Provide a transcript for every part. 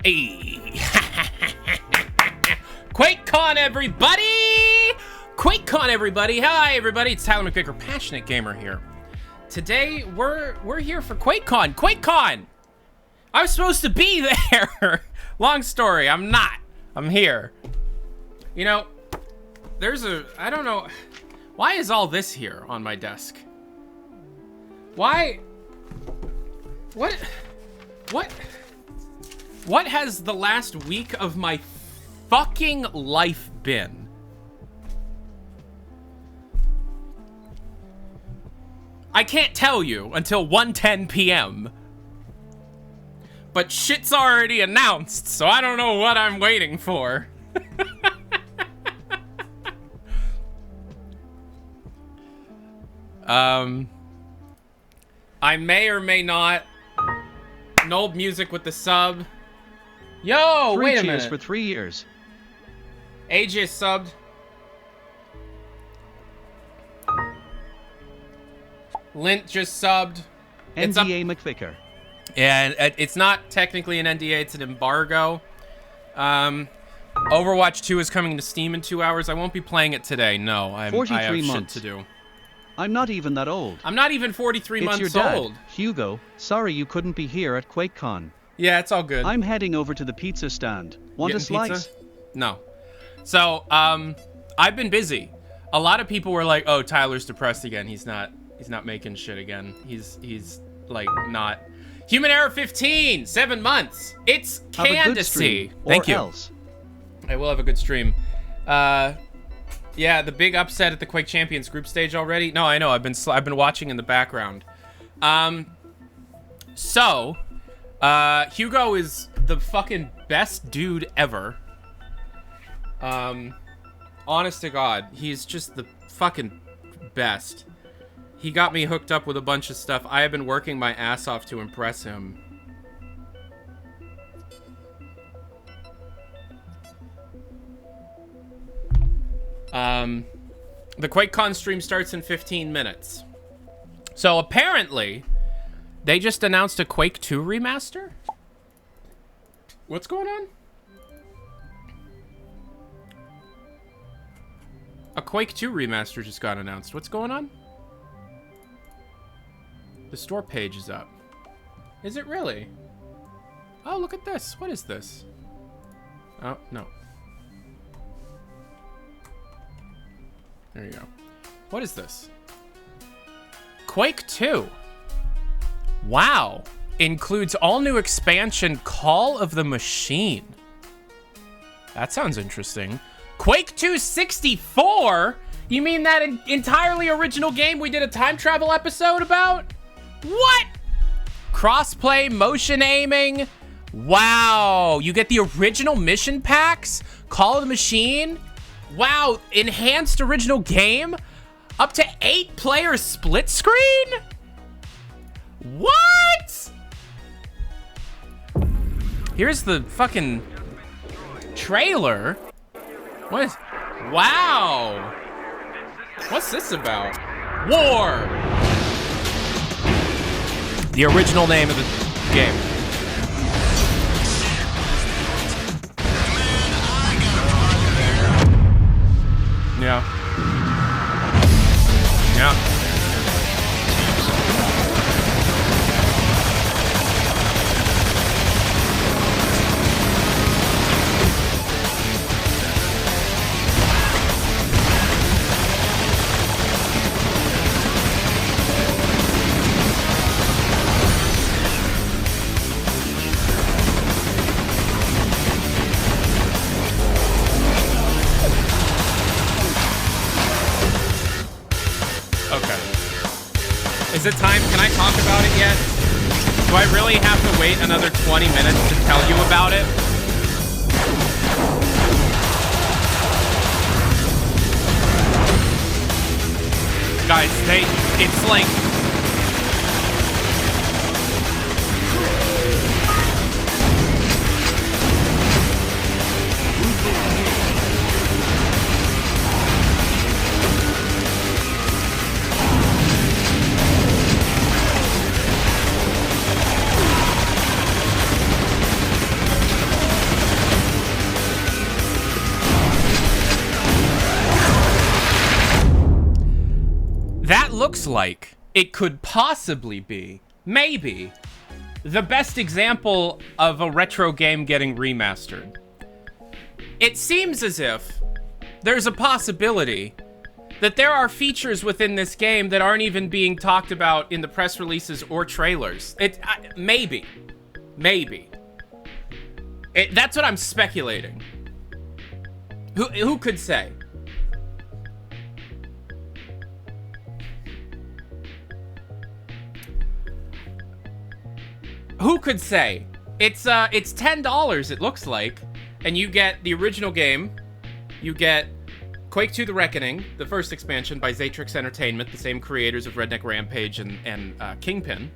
Hey. QUAKECON, everybody! QUAKECON, everybody! Hi, everybody. It's Tyler McVicker, Passionate Gamer here. Today, we're here for QUAKECON. QUAKECON! I was supposed to be there. Long story. I'm not. I'm here. You know, I don't know. Why is all this here on my desk? Why? What has the last week of my fucking life been? I can't tell you until 1:10 p.m. But shit's already announced, so I don't know what I'm waiting for. I may or may not. Nold Music with the sub. Yo, wait a minute. 3 cheers for 3 years. AJ subbed. Lint just subbed. NDA McVicker. Yeah, it's not technically an NDA, it's an embargo. Overwatch 2 is coming to Steam in 2 hours. I won't be playing it today, no. I have shit to do. I'm not even that old. I'm not even 43 months your dad, old. Hugo, sorry you couldn't be here at QuakeCon. Yeah, it's all good. I'm heading over to the pizza stand. Want a slice? Pizza? No. So, I've been busy. A lot of people were like, "Oh, Tyler's depressed again. He's not making shit again. He's like not." Human Error 15, 7 months. It's candidacy. Thank you. Else. I will have a good stream. Yeah, the big upset at the Quake Champions group stage already. No, I know. I've been watching in the background. So, Hugo is the fucking best dude ever. Honest to God, he's just the fucking best. He got me hooked up with a bunch of stuff. I have been working my ass off to impress him. The QuakeCon stream starts in 15 minutes. So apparently, they just announced a Quake 2 remaster? What's going on? A Quake 2 remaster just got announced. What's going on? The store page is up. Is it really? Oh, look at this. What is this? Oh, no. There you go. What is this? Quake 2. Wow. Includes all new expansion Call of the Machine. That sounds interesting. Quake 2 64? You mean that entirely original game we did a time travel episode about? What? Crossplay, motion aiming. Wow. You get the original mission packs? Call of the Machine? Wow, enhanced original game? Up to 8 player split screen? What? Here's the fucking trailer. What is... Wow. What's this about? War. The original name of the game. Yeah. Yeah. Is it time? Can I talk about it yet? Do I really have to wait another 20 minutes to tell you about it? Guys, it's like... seems like it could possibly be, maybe, the best example of a retro game getting remastered. It seems as if there's a possibility that there are features within this game that aren't even being talked about in the press releases or trailers. Maybe. That's what I'm speculating. Who could say? Who could say? It's $10, it looks like, and you get the original game. You get Quake 2: The Reckoning, the first expansion by Zatrix Entertainment, the same creators of Redneck Rampage and Kingpin,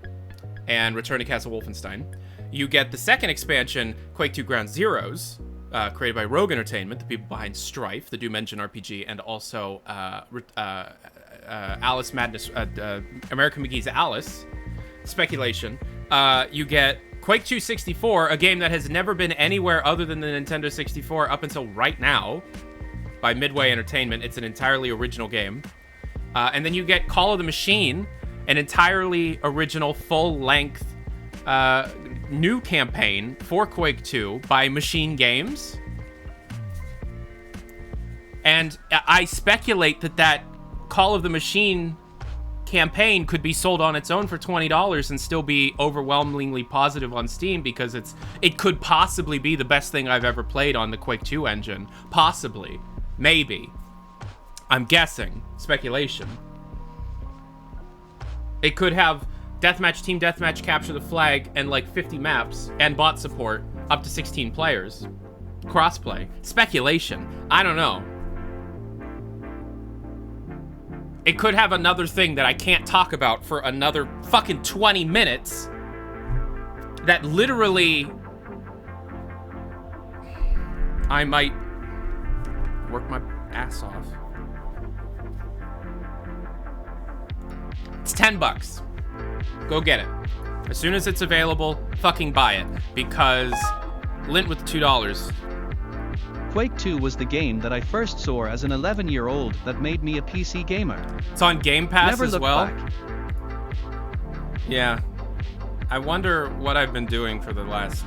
and Return to Castle Wolfenstein. You get the second expansion, Quake 2: Ground Zeroes, created by Rogue Entertainment, the people behind Strife, the Doom Engine RPG, and also Alice Madness, American McGee's Alice. Speculation. You get Quake 2 64, a game that has never been anywhere other than the Nintendo 64 up until right now, by Midway Entertainment. It's an entirely original game. And then you get Call of the Machine, an entirely original, full-length new campaign for Quake 2 by Machine Games. And I speculate that Call of the Machine campaign could be sold on its own for $20 and still be overwhelmingly positive on Steam, because it could possibly be the best thing I've ever played on the Quake 2 engine. Possibly. Maybe. I'm guessing. Speculation. It could have deathmatch, team deathmatch, capture the flag, and like 50 maps, and bot support, up to 16 players. Crossplay. Speculation. I don't know. It could have another thing that I can't talk about for another fucking 20 minutes that literally I might work my ass off. It's $10. Go get it. As soon as it's available, fucking buy it. Because Lint with $2. Quake 2 was the game that I first saw as an 11-year-old that made me a PC gamer. It's on Game Pass Never as looked well. back. Yeah. I wonder what I've been doing for the last...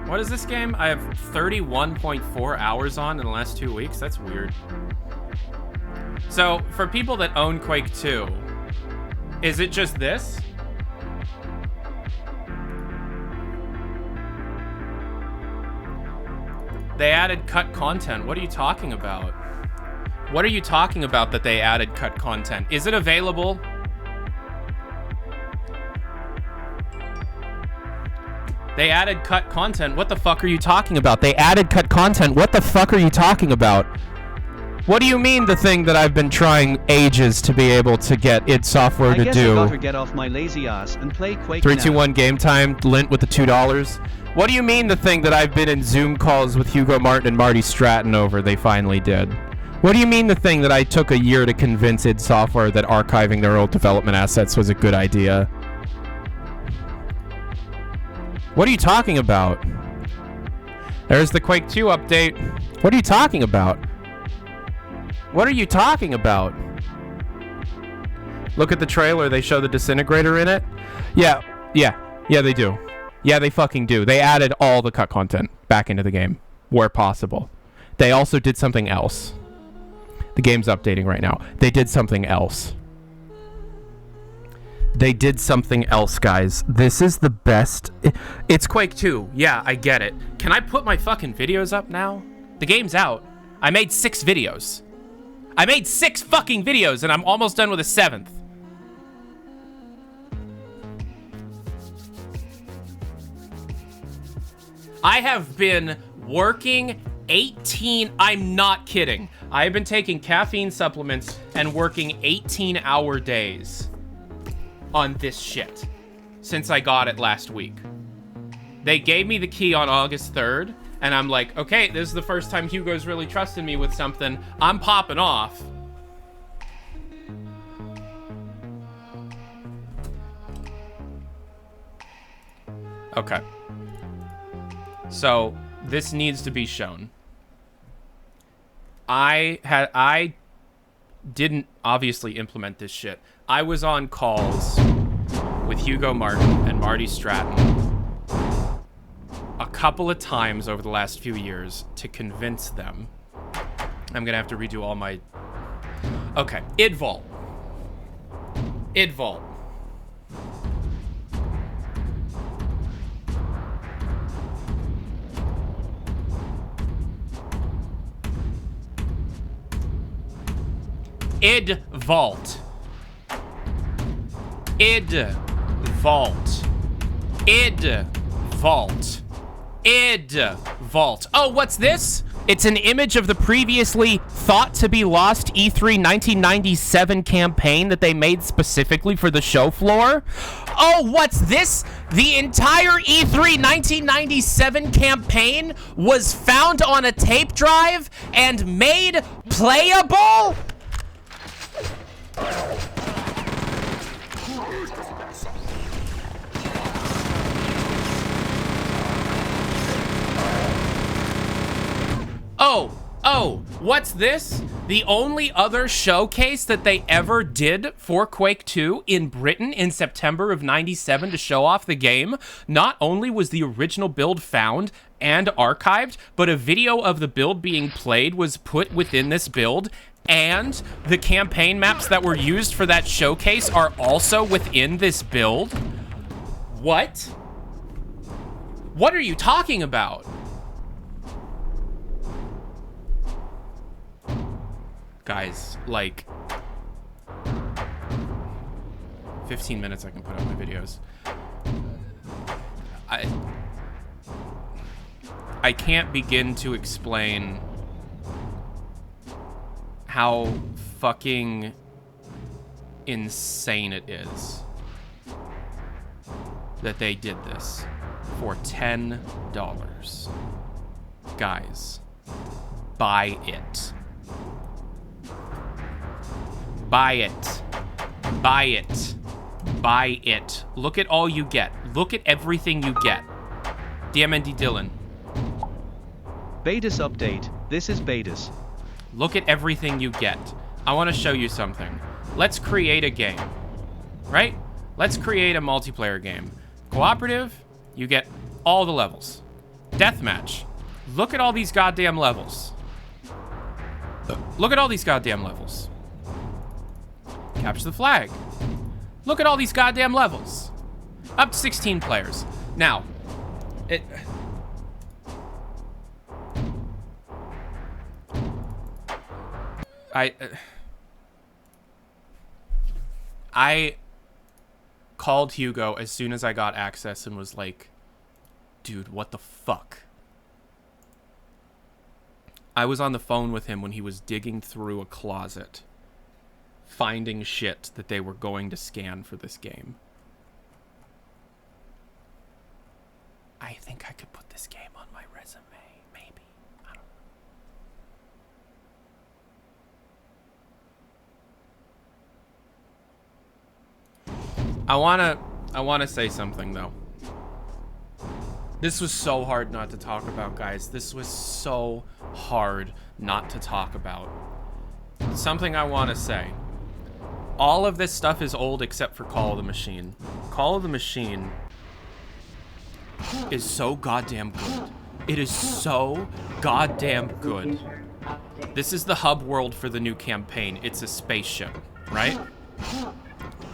What is this game? I have 31.4 hours on in the last 2 weeks. That's weird. So, for people that own Quake 2, is it just this? They added cut content. What are you talking about? What are you talking about that they added cut content? Is it available? They added cut content. What the fuck are you talking about? They added cut content. What the fuck are you talking about? What do you mean the thing that I've been trying ages to be able to get id Software to I guess do? I better get off my lazy ass and play Quake 3, now. 2, 1 game time. Lint with the $2. What do you mean the thing that I've been in Zoom calls with Hugo Martin and Marty Stratton over they finally did? What do you mean the thing that I took a year to convince id Software that archiving their old development assets was a good idea? What are you talking about? There's the Quake 2 update. What are you talking about? What are you talking about? Look at the trailer. They show the disintegrator in it. Yeah, they do. Yeah, they fucking do. They added all the cut content back into the game where possible. They also did something else. The game's updating right now. They did something else. They did something else, guys. This is the best. It's Quake 2. Yeah, I get it. Can I put my fucking videos up now? The game's out. I made 6 videos. I made 6 fucking videos, and I'm almost done with a 7th. I have been working 18... I'm not kidding. I have been taking caffeine supplements and working 18-hour days on this shit since I got it last week. They gave me the key on August 3rd, and I'm like, okay, this is the first time Hugo's really trusted me with something. I'm popping off. Okay. So, this needs to be shown. I didn't obviously implement this shit. I was on calls with Hugo Martin and Marty Stratton a couple of times over the last few years to convince them. I'm gonna have to redo all my... Okay, id vault. Id vault. Id vault. Id vault. Id vault. Id vault. Oh, what's this? It's an image of the previously thought to be lost E3 1997 campaign that they made specifically for the show floor. Oh, what's this? The entire E3 1997 campaign was found on a tape drive and made playable? Oh, what's this? The only other showcase that they ever did for Quake 2 in Britain in September of 97 to show off the game, not only was the original build found and archived, but a video of the build being played was put within this build, and the campaign maps that were used for that showcase are also within this build? What? What are you talking about? Guys, like 15 minutes I can put up my videos. I can't begin to explain how fucking insane it is that they did this for $10. Guys, buy it. Buy it. Buy it. Buy it. Look at all you get. Look at everything you get. DMND Dylan. Betas update. This is Betas. Look at everything you get. I want to show you something. Let's create a game. Right? Let's create a multiplayer game. Cooperative, you get all the levels. Deathmatch. Look at all these goddamn levels. Look at all these goddamn levels. Capture the flag. Look at all these goddamn levels. Up to 16 players. Now, I called Hugo as soon as I got access and was like, dude, what the fuck? I was on the phone with him when he was digging through a closet, finding shit that they were going to scan for this game. I think I could put this game on my resume, maybe. I don't know. I wanna say something though. This was so hard not to talk about, guys. This was so hard not to talk about. Something I want to say. All of this stuff is old except for Call of the Machine. Call of the Machine is so goddamn good. It is so goddamn good. This is the hub world for the new campaign. It's a spaceship, right?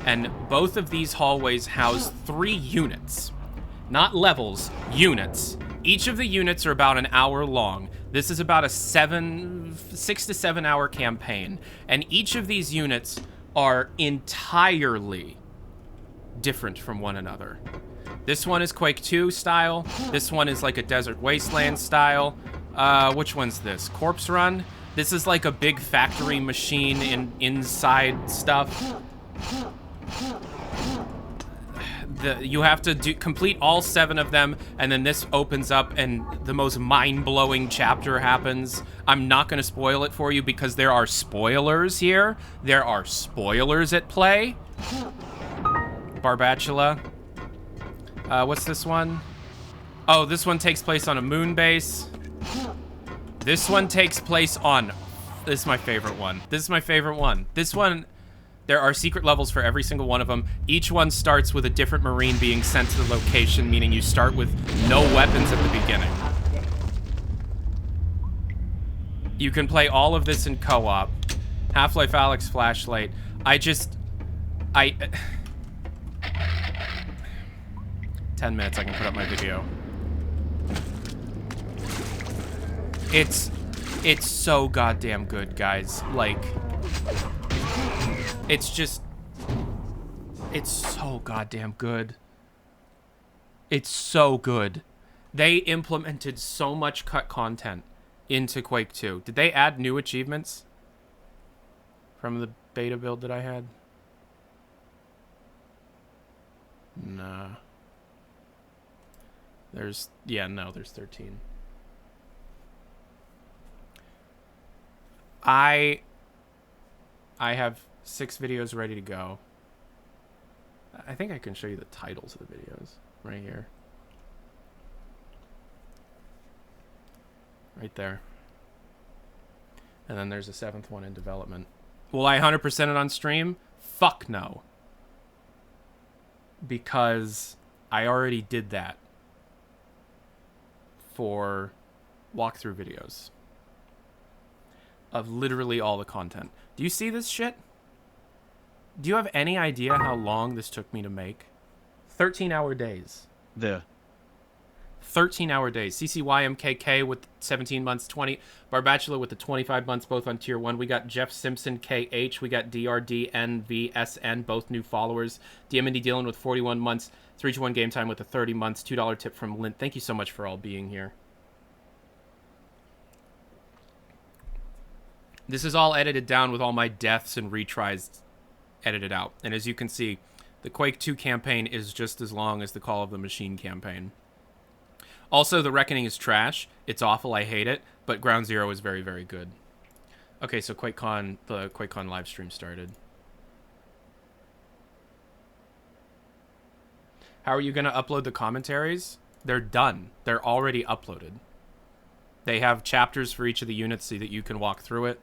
And both of these hallways house 3 units. Not levels, units. Each of the units are about an hour long. This is about a 6 to 7 hour campaign. And each of these units are entirely different from one another. This one is Quake 2 style. This one is like a Desert Wasteland style. Which one's this? Corpse Run? This is like a big factory machine inside stuff. You have to complete all 7 of them, and then this opens up and the most mind-blowing chapter happens. I'm not going to spoil it for you because there are spoilers here. There are spoilers at play. Barbatula. What's this one? Oh, this one takes place on a moon base. This one takes place on This is my favorite one. This is my favorite one. This one, there are secret levels for every single one of them. Each one starts with a different Marine being sent to the location, meaning you start with no weapons at the beginning. You can play all of this in co-op. Half-Life Alyx Flashlight. 10 minutes, I can put up my video. It's so goddamn good, guys. Like, it's so goddamn good. It's so good. They implemented so much cut content into Quake 2. Did they add new achievements from the beta build that I had? Nah. There's 13. I have 6 videos ready to go. I think I can show you the titles of the videos right here. Right there. And then there's a 7th one in development. Will I 100% it on stream? Fuck no. Because I already did that for walkthrough videos of literally all the content. Do you see this shit? Do you have any idea how long this took me to make? 13-hour days. 13-hour days. CCYMKK with 17 months, 20. Barbacula with the 25 months, both on tier 1. We got Jeff Simpson, KH. We got DRDNVSN, both new followers. DMND Dylan with 41 months. 321 Game Time with the 30 months. $2 tip from Lint. Thank you so much for all being here. This is all edited down with all my deaths and retries edited out. And as you can see, the Quake 2 campaign is just as long as the Call of the Machine campaign. Also, The Reckoning is trash. It's awful. I hate it. But Ground Zero is very, very good. Okay, so QuakeCon, the QuakeCon live stream started. How are you going to upload the commentaries? They're done. They're already uploaded. They have chapters for each of the units so that you can walk through it.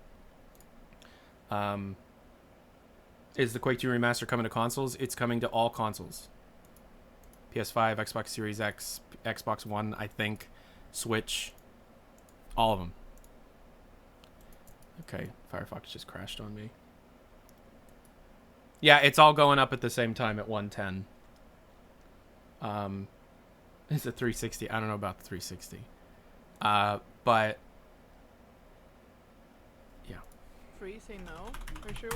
Is the Quake 2 remaster coming to consoles? It's coming to all consoles. PS5, Xbox Series X, Xbox One, I think, Switch, all of them. Okay, Firefox just crashed on me. Yeah, it's all going up at the same time at 110. It's a 360. I don't know about the 360. But yeah. Free, say no. For sure.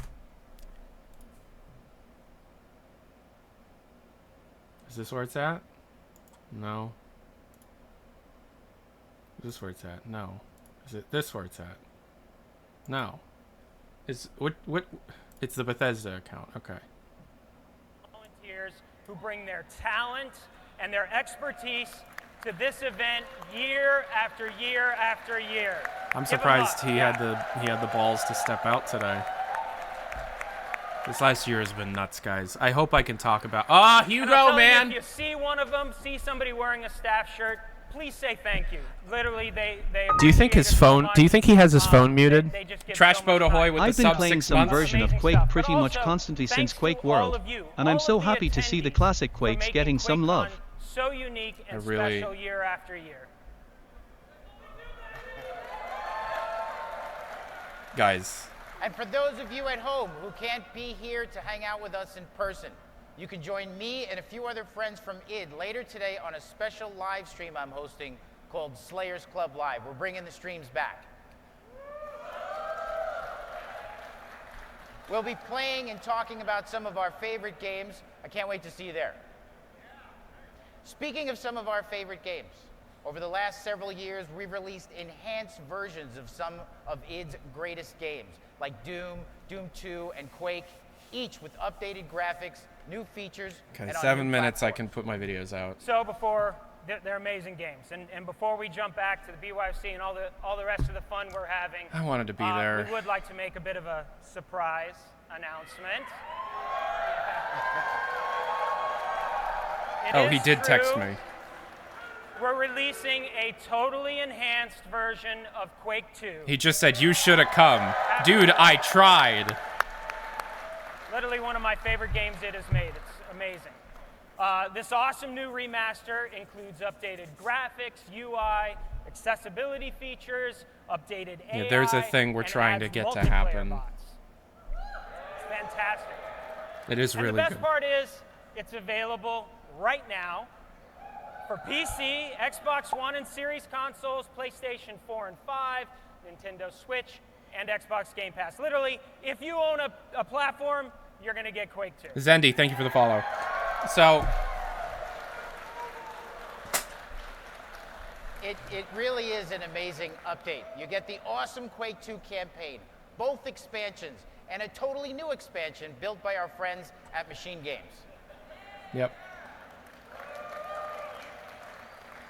Is this where it's at? No. Is this where it's at? No. Is it this where it's at? No. Is what? It's the Bethesda account. Okay. Volunteers who bring their talent and their expertise to this event year after year after year. I'm surprised he had the balls to step out today. This last year has been nuts, guys. I hope I can talk about. Ah, Hugo, man. If you see one of them, see somebody wearing a staff shirt, please say thank you. Literally, they. Do you think his phone? So do you think he has his phone muted? They just give Trash so Boat much Ahoy time. with I've the been sub playing 6 some months. version of Amazing Quake stuff. pretty But much also, constantly since thanks to Quake all World, of you, and I'm all so of the happy to see the attendees classic for Quakes making getting some QuakeCon love. So unique and really- special year after year. Guys, And for those of you at home who can't be here to hang out with us in person, you can join me and a few other friends from id later today on a special live stream I'm hosting called Slayers Club Live. We're bringing the streams back. We'll be playing and talking about some of our favorite games. I can't wait to see you there. Speaking of some of our favorite games, over the last several years, we've released enhanced versions of some of id's greatest games, like Doom, Doom 2, and Quake, each with updated graphics, new features, okay, and on 7 new minutes. I platforms. can put my videos out. So before, they're amazing games. And before we jump back to the BYFC and all the rest of the fun we're having, I wanted to be there. We would like to make a bit of a surprise announcement. Oh, It he is did text true me. we're releasing a totally enhanced version of Quake 2. He just said, you should have come. Dude, I tried. Literally one of my favorite games it has made. It's amazing. This awesome new remaster includes updated graphics, UI, accessibility features, updated AI, Yeah, there's a thing we're and trying to adds get to multiplayer happen. mods. It's fantastic. It is And really the best good. part is, it's available right now for PC, Xbox One and Series consoles, PlayStation 4 and 5, Nintendo Switch, and Xbox Game Pass. Literally, if you own a platform, you're going to get Quake 2. Zendi, thank you for the follow. So, It really is an amazing update. You get the awesome Quake 2 campaign, both expansions, and a totally new expansion built by our friends at Machine Games. yep.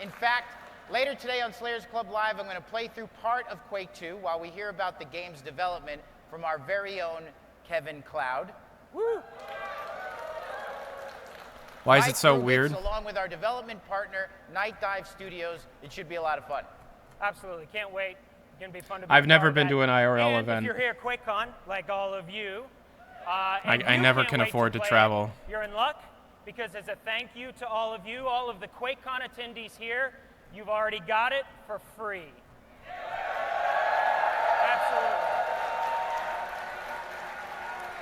In fact, later today on Slayers Club Live, I'm going to play through part of Quake 2 while we hear about the game's development from our very own Kevin Cloud. Woo! Why is My it so crew weird? gets, along with our development partner, Night Dive Studios. It should be a lot of fun. Absolutely. Can't wait. It's going to be fun to be I've a never part of been that. to an IRL and event. If you're here at QuakeCon, like all of you, and I you never can't can wait afford to play it, travel. You're in luck, because as a thank you to all of you, all of the QuakeCon attendees here, you've already got it for free. Absolutely.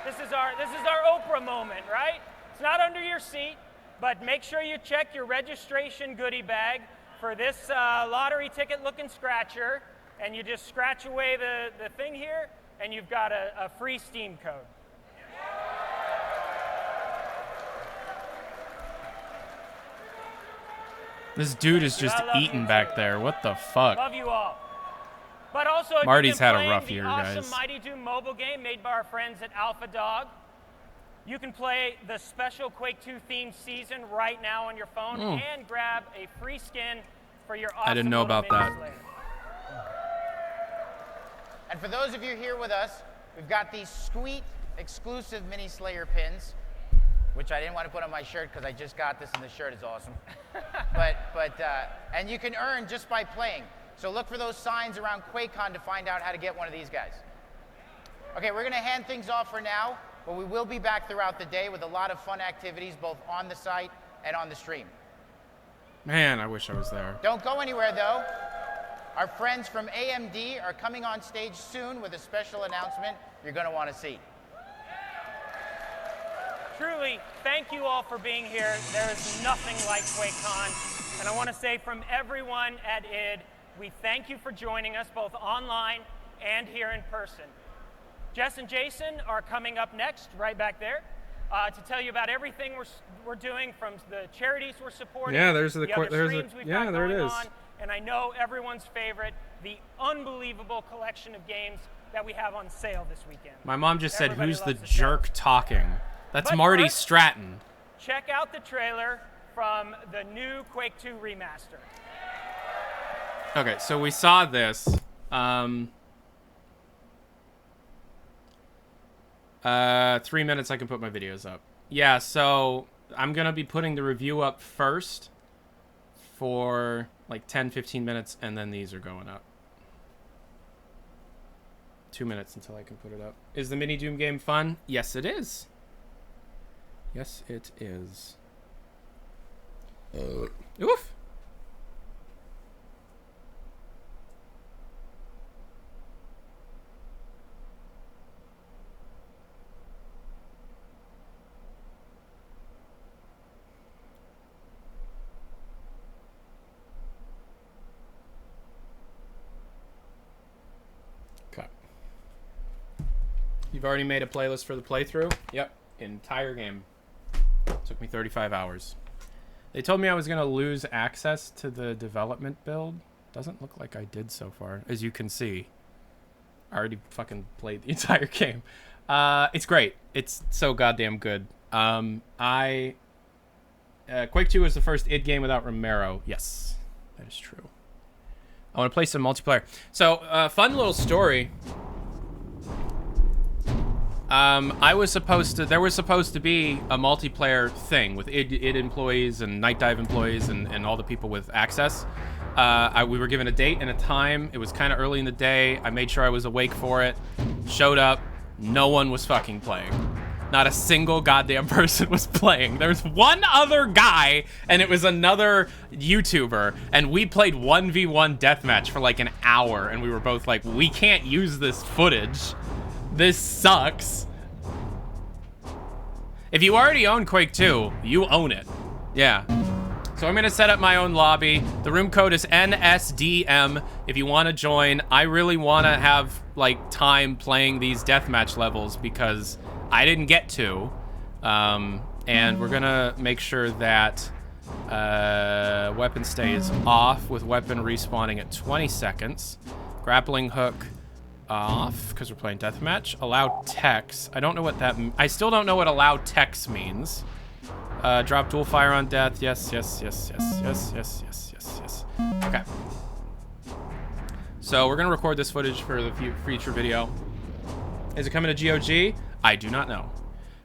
This is our Oprah moment, right? It's not under your seat, but make sure you check your registration goodie bag for this lottery ticket looking scratcher, and you just scratch away the thing here, and you've got a free Steam code. This dude is just I love eating you back too. there. What the fuck? Love you all. But also, if Marty's you've been had a playing rough the year, awesome guys. Mighty Doom mobile game made by our friends at Alpha Dog, you can play the special Quake 2 themed season right now on your phone and grab a free skin for your awesome I didn't know little about mini that. Slayer. And for those of you here with us, we've got these sweet exclusive Mini Slayer pins, which I didn't want to put on my shirt because I just got this and the shirt is awesome. And you can earn just by playing. So look for those signs around QuakeCon to find out how to get one of these guys. Okay, we're going to hand things off for now, but we will be back throughout the day with a lot of fun activities both on the site and on the stream. Man, I wish I was there. Don't go anywhere, though. Our friends from AMD are coming on stage soon with a special announcement you're going to want to see. Truly, thank you all for being here. There is nothing like QuakeCon. And I want to say from everyone at ID, we thank you for joining us both online and here in person. Jess and Jason are coming up next, right back there, to tell you about everything we're doing, from the charities we're supporting, Yeah, there's the other streams we've got there it going is. on, and I know everyone's favorite, the unbelievable collection of games that we have on sale this weekend. My mom just said, Everybody who's the loves to sell. jerk talking? That's But Marty first- Stratton. Check out the trailer from the new Quake 2 remaster. Okay, so we saw this. 3 minutes, I can put my videos up. Yeah, so I'm going to be putting the review up first for like 10, 15 minutes, and then these are going up. 2 minutes until I can put it up. Is the Mini Doom game fun? Yes, it is. Yes, it is. Oof. Okay. You've already made a playlist for the playthrough? Yep. Entire game. Took me 35 hours. They told me I was going to lose access to the development build. Doesn't look like I did so far, as you can see. I already fucking played the entire game. It's great. It's so goddamn good. Quake 2 is the first id game without Romero. Yes, that is true. I want to play some multiplayer. So, fun little story. I was supposed to, there was supposed to be a multiplayer thing with id employees and Night Dive employees and all the people with access. We were given a date and a time. It was kind of early in the day. I made sure I was awake for it. Showed up. No one was fucking playing. Not a single goddamn person was playing. There's one other guy, and it was another YouTuber, and we played 1v1 deathmatch for like an hour, and we were both like, we can't use this footage. This sucks. If you already own Quake 2, you own it. Yeah. So I'm gonna set up my own lobby. The room code is NSDM if you wanna join. I really wanna have like time playing these deathmatch levels because I didn't get to. And we're gonna make sure that weapon stays off with weapon respawning at 20 seconds. Grappling hook off because we're playing deathmatch. Allow text. I don't know what that. I still don't know what allow text means. Drop dual fire on death. Yes, yes, yes, yes, yes, yes, yes, yes, yes. Okay. So we're gonna record this footage for the future video. Is it coming to GOG? I do not know.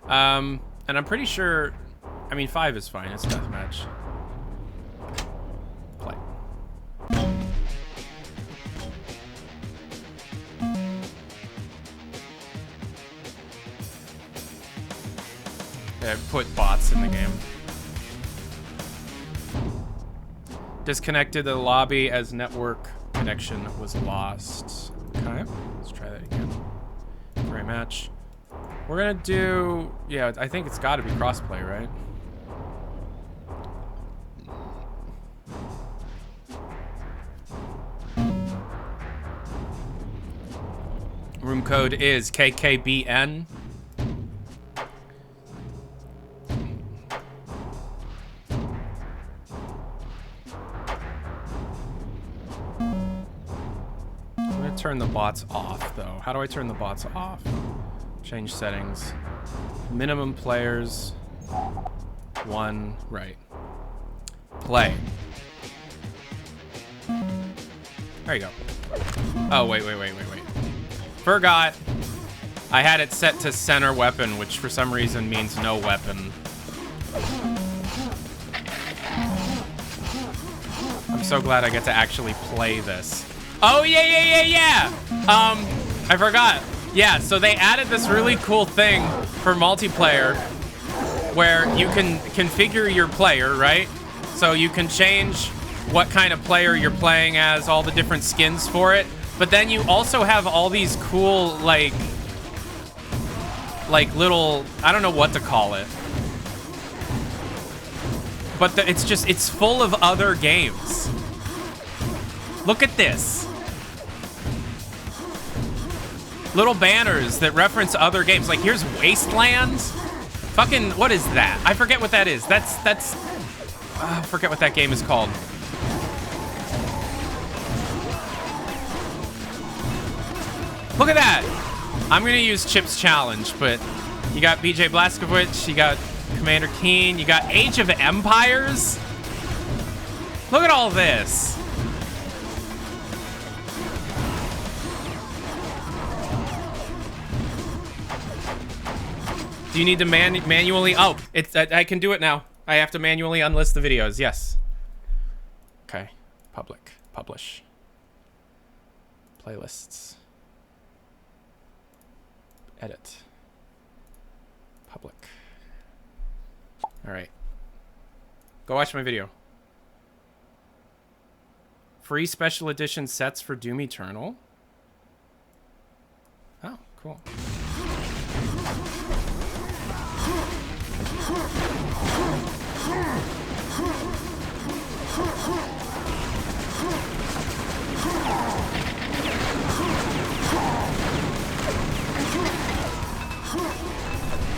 And I'm pretty sure. I mean, 5 is fine. It's deathmatch. Play. Yeah, put bots in the game. Disconnected the lobby as network connection was lost. Okay, let's try that again. Frame match. We're gonna do, yeah, I think it's gotta be crossplay, right? Room code is KKBN. Turn the bots off though. How do I turn the bots off? Change settings. Minimum players. 1, right. Play. There you go. Oh, wait. Forgot. I had it set to center weapon, which for some reason means no weapon. I'm so glad I get to actually play this. Oh, yeah. I forgot. Yeah, so they added this really cool thing for multiplayer where you can configure your player, right? So you can change what kind of player you're playing as, all the different skins for it. But then you also have all these cool, like little, I don't know what to call it. But it's full of other games. Look at this. Little banners that reference other games. Like, here's Wastelands. Fucking, what is that? I forget what that is. That's, I forget what that game is called. Look at that. I'm gonna use Chip's challenge, but you got BJ Blazkowicz, you got Commander Keen, you got Age of Empires. Look at all this. Do you need to manually? Oh, I can do it now. I have to manually unlist the videos. Yes. Okay. Public. Publish. Playlists. Edit. Public. All right. Go watch my video. Free special edition sets for Doom Eternal. Oh, cool.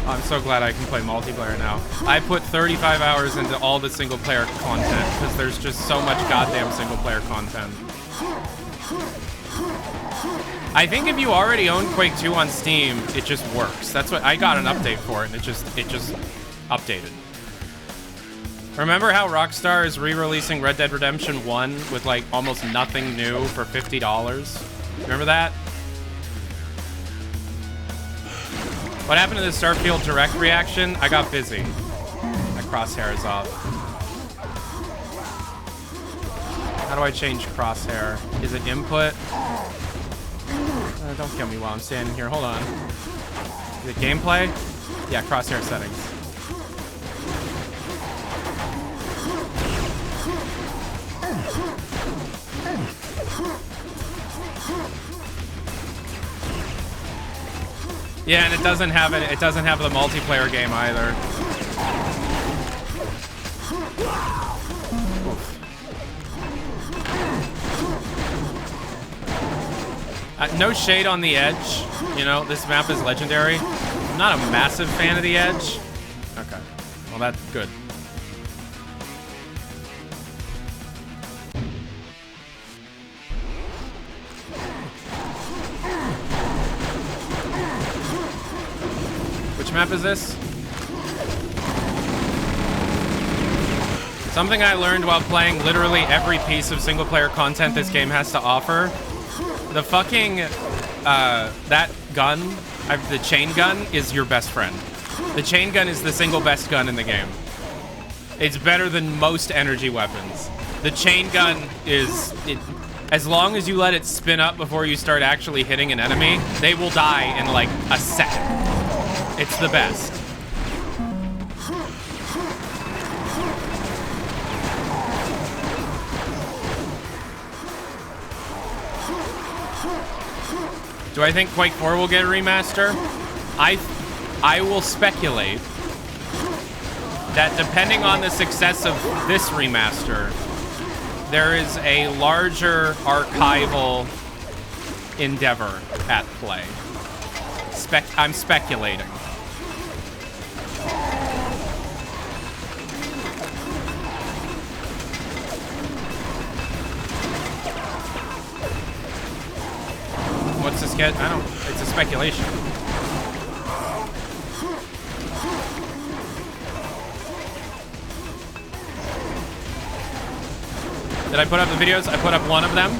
I'm so glad I can play multiplayer now. I put 35 hours into all the single player content because there's just so much goddamn single player content. I think if you already own Quake 2 on Steam, it just works. That's what I got an update for it, and it just updated. Remember how Rockstar is re-releasing Red Dead Redemption 1 with like almost nothing new for $50? Remember that? What happened to the Starfield direct reaction? I got busy. My crosshair is off. How do I change crosshair? Is it input? Don't kill me while I'm standing here. Hold on. Is it gameplay? Yeah, crosshair settings. Yeah, and it doesn't have it. It doesn't have the multiplayer game either. No shade on the Edge. You know, this map is legendary. I'm not a massive fan of the Edge. Okay. Well, that's good. Which map is this? Something I learned while playing literally every piece of single-player content this game has to offer. The fucking, that gun, the chain gun, is your best friend. The chain gun is the single best gun in the game. It's better than most energy weapons. The chain gun is, as long as you let it spin up before you start actually hitting an enemy, they will die in like a second. It's the best. Do I think Quake 4 will get a remaster? I will speculate that depending on the success of this remaster, there is a larger archival endeavor at play. I'm speculating. What's the sketch? I don't. It's a speculation. Did I put up the videos? I put up one of them.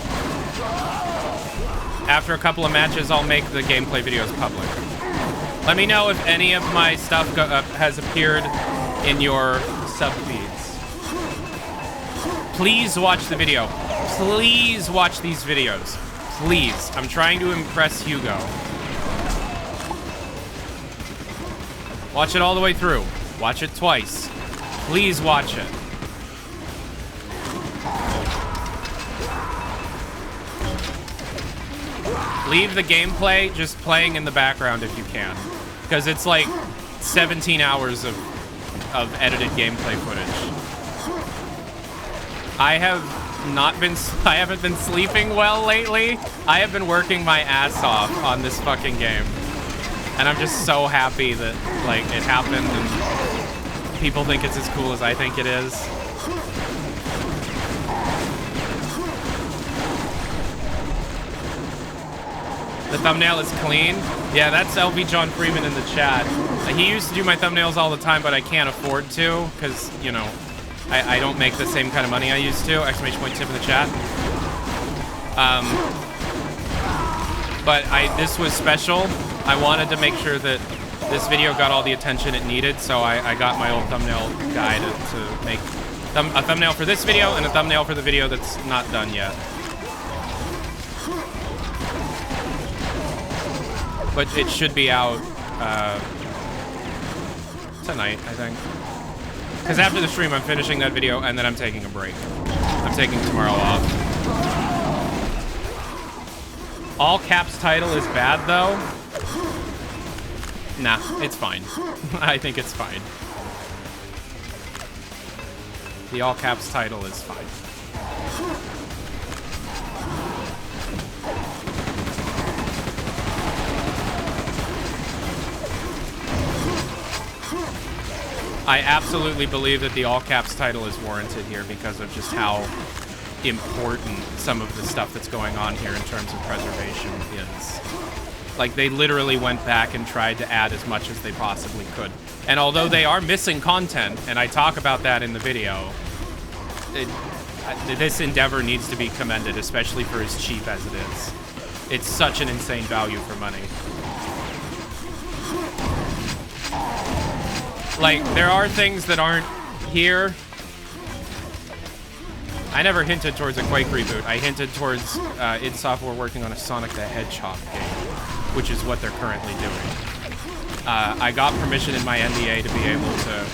After a couple of matches, I'll make the gameplay videos public. Let me know if any of my stuff has appeared in your sub feeds. Please watch the video. Please watch these videos. Please. I'm trying to impress Hugo. Watch it all the way through. Watch it twice. Please watch it. Leave the gameplay just playing in the background if you can. Because it's like 17 hours of edited gameplay footage. I haven't been sleeping well lately. I have been working my ass off on this fucking game. And I'm just so happy that, like, it happened and people think it's as cool as I think it is. The thumbnail is clean. Yeah, that's LV John Freeman in the chat. He used to do my thumbnails all the time, but I can't afford to, because, you know, I don't make the same kind of money I used to. Exclamation point tip in the chat. But this was special. I wanted to make sure that this video got all the attention it needed, so I got my old thumbnail guy to make a thumbnail for this video and a thumbnail for the video that's not done yet. But it should be out tonight, I think. Because after the stream, I'm finishing that video, and then I'm taking a break. I'm taking tomorrow off. All caps title is bad, though. Nah, it's fine. I think it's fine. The all caps title is fine. I absolutely believe that the all caps title is warranted here because of just how important some of the stuff that's going on here in terms of preservation is. Like, they literally went back and tried to add as much as they possibly could. And although they are missing content, and I talk about that in the video, this endeavor needs to be commended, especially for as cheap as it is. It's such an insane value for money. Like, there are things that aren't here. I never hinted towards a Quake reboot. I hinted towards id Software working on a Sonic the Hedgehog game, which is what they're currently doing. I got permission in my NDA to be able to...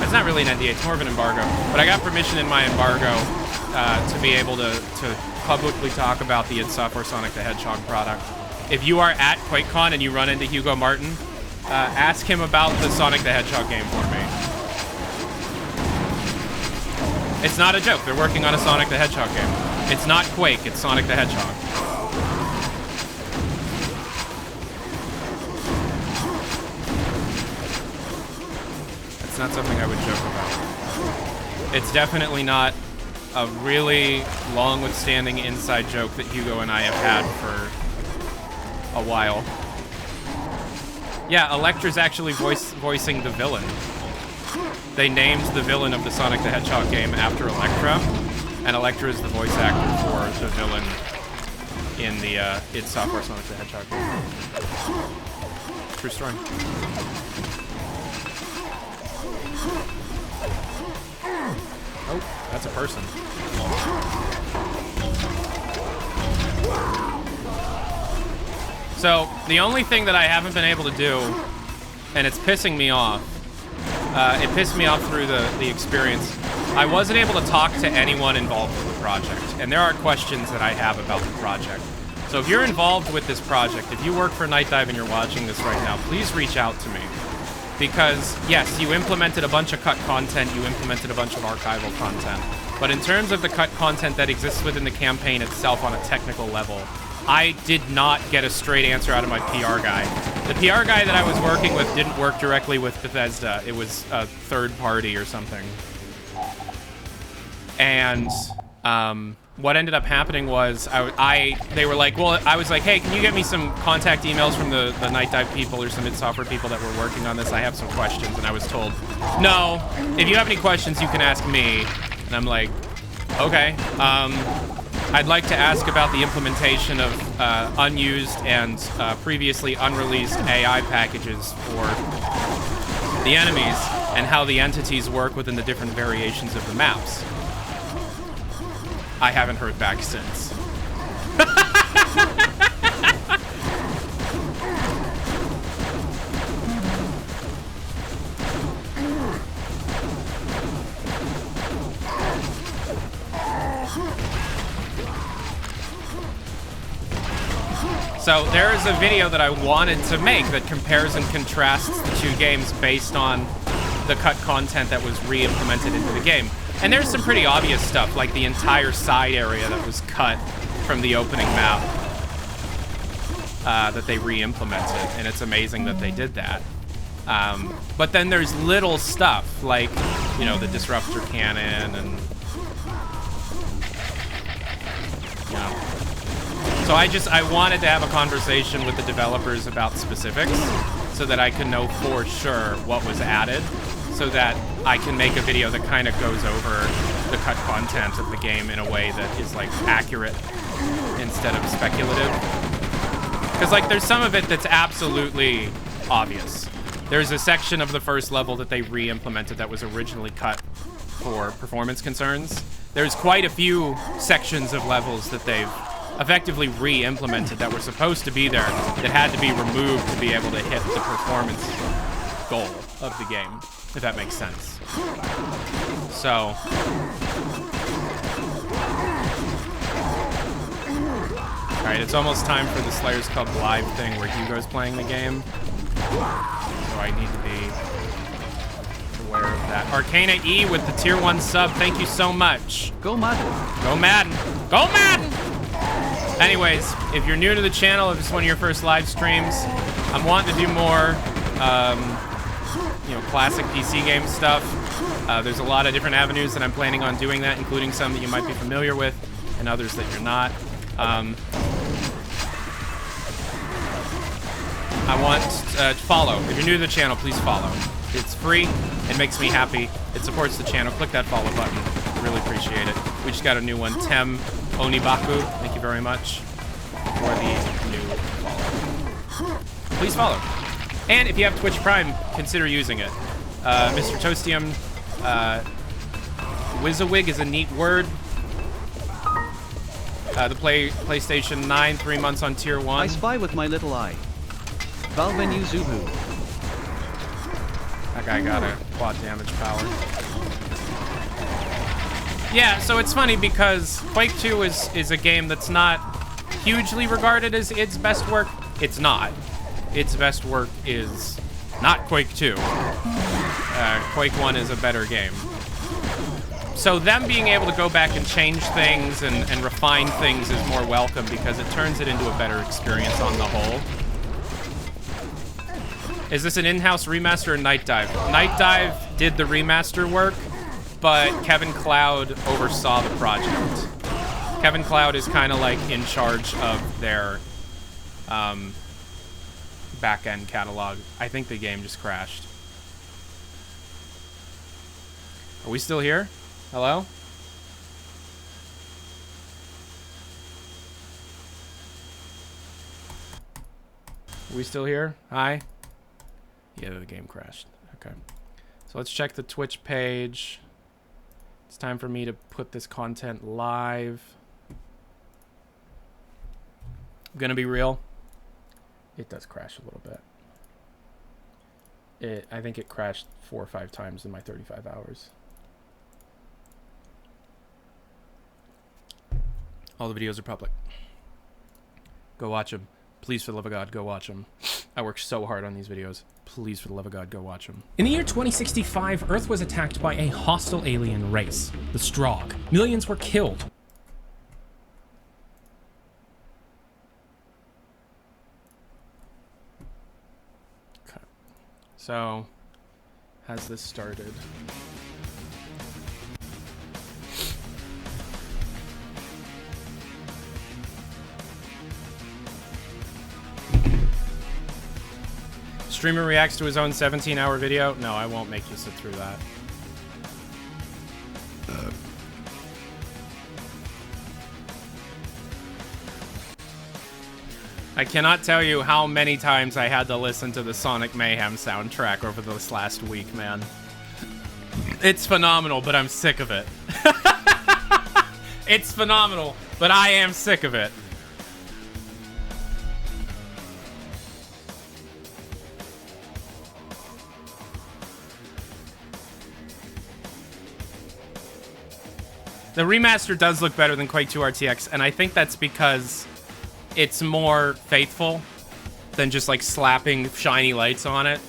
It's not really an NDA, it's more of an embargo. But I got permission in my embargo to be able to publicly talk about the id Software Sonic the Hedgehog product. If you are at QuakeCon and you run into Hugo Martin, ask him about the Sonic the Hedgehog game for me. It's not a joke. They're working on a Sonic the Hedgehog game. It's not Quake, it's Sonic the Hedgehog. That's not something I would joke about. It's definitely not a really long withstanding inside joke that Hugo and I have had for a while. Yeah, Electra's actually voicing the villain. They named the villain of the Sonic the Hedgehog game after Electra, and Electra is the voice actor for the villain in the id Software Sonic the Hedgehog game. True story. Oh, that's a person. So, the only thing that I haven't been able to do, and it's pissing me off, it pissed me off through the experience. I wasn't able to talk to anyone involved with the project, and there are questions that I have about the project. So if you're involved with this project, if you work for Night Dive and you're watching this right now, please reach out to me. Because, yes, you implemented a bunch of cut content, you implemented a bunch of archival content, but in terms of the cut content that exists within the campaign itself on a technical level, I did not get a straight answer out of my PR guy. The PR guy that I was working with didn't work directly with Bethesda. It was a third party or something. And what ended up happening was they were like, well, I was like, hey, can you get me some contact emails from the Night Dive people or some id Software people that were working on this? I have some questions. And I was told, no, if you have any questions, you can ask me. And I'm like, okay. I'd like to ask about the implementation of unused and previously unreleased AI packages for the enemies and how the entities work within the different variations of the maps. I haven't heard back since. So there is a video that I wanted to make that compares and contrasts the two games based on the cut content that was re-implemented into the game. And there's some pretty obvious stuff, like the entire side area that was cut from the opening map that they re-implemented, and it's amazing that they did that. But then there's little stuff, like, you know, the disruptor cannon and, you know. So I wanted to have a conversation with the developers about specifics so that I could know for sure what was added, so that I can make a video that kind of goes over the cut content of the game in a way that is, like, accurate instead of speculative. Because, like, there's some of it that's absolutely obvious. There's a section of the first level that they re-implemented that was originally cut for performance concerns. There's quite a few sections of levels that they've effectively re-implemented that were supposed to be there that had to be removed to be able to hit the performance goal of the game, if that makes sense. So, alright, it's almost time for the Slayers Club live thing where Hugo's playing the game. So I need to be aware of that. Arcana E with the tier 1 sub, thank you so much. Go Madden. Go Madden. Go Madden! Anyways, if you're new to the channel, if it's one of your first live streams, I'm wanting to do more, you know, classic PC game stuff. There's a lot of different avenues that I'm planning on doing that, including some that you might be familiar with and others that you're not. I want to follow. If you're new to the channel, please follow. It's free. It makes me happy. It supports the channel. Click that follow button. Really appreciate it. We just got a new one. Tem Onibaku, thank you very much for the new follow. Please follow. And if you have Twitch Prime, consider using it. Mr. Toastium, Wizzawig is a neat word. The PlayStation 9, 3 months on tier 1. I spy with my little eye. Valvenu Zubu. That guy got a quad damage power. Yeah, so it's funny because Quake 2 is a game that's not hugely regarded as its best work. It's not. Its best work is not Quake 2. Quake 1 is a better game. So them being able to go back and change things and refine things is more welcome because it turns it into a better experience on the whole. Is this an in-house remaster or Night Dive? Night Dive did the remaster work, but Kevin Cloud oversaw the project. Kevin Cloud is kind of like in charge of their back-end catalog. I think the game just crashed. Are we still here? Hello? Are we still here? Hi? Yeah, the game crashed. Okay. So let's check the Twitch page. It's time for me to put this content live. I'm gonna be real. It does crash a little bit. I think it crashed 4 or 5 times in my 35 hours. All the videos are public. Go watch them. Please, for the love of God, go watch them. I work so hard on these videos. Please, for the love of God, go watch them. In the year 2065, Earth was attacked by a hostile alien race, the Strogg. Millions were killed. Okay. So, has this started? Streamer reacts to his own 17-hour video? No, I won't make you sit through that. I cannot tell you how many times I had to listen to the Sonic Mayhem soundtrack over this last week, man. It's phenomenal, but I'm sick of it. It's phenomenal, but I am sick of it. The remaster does look better than Quake 2 RTX, and I think that's because it's more faithful than just like slapping shiny lights on it.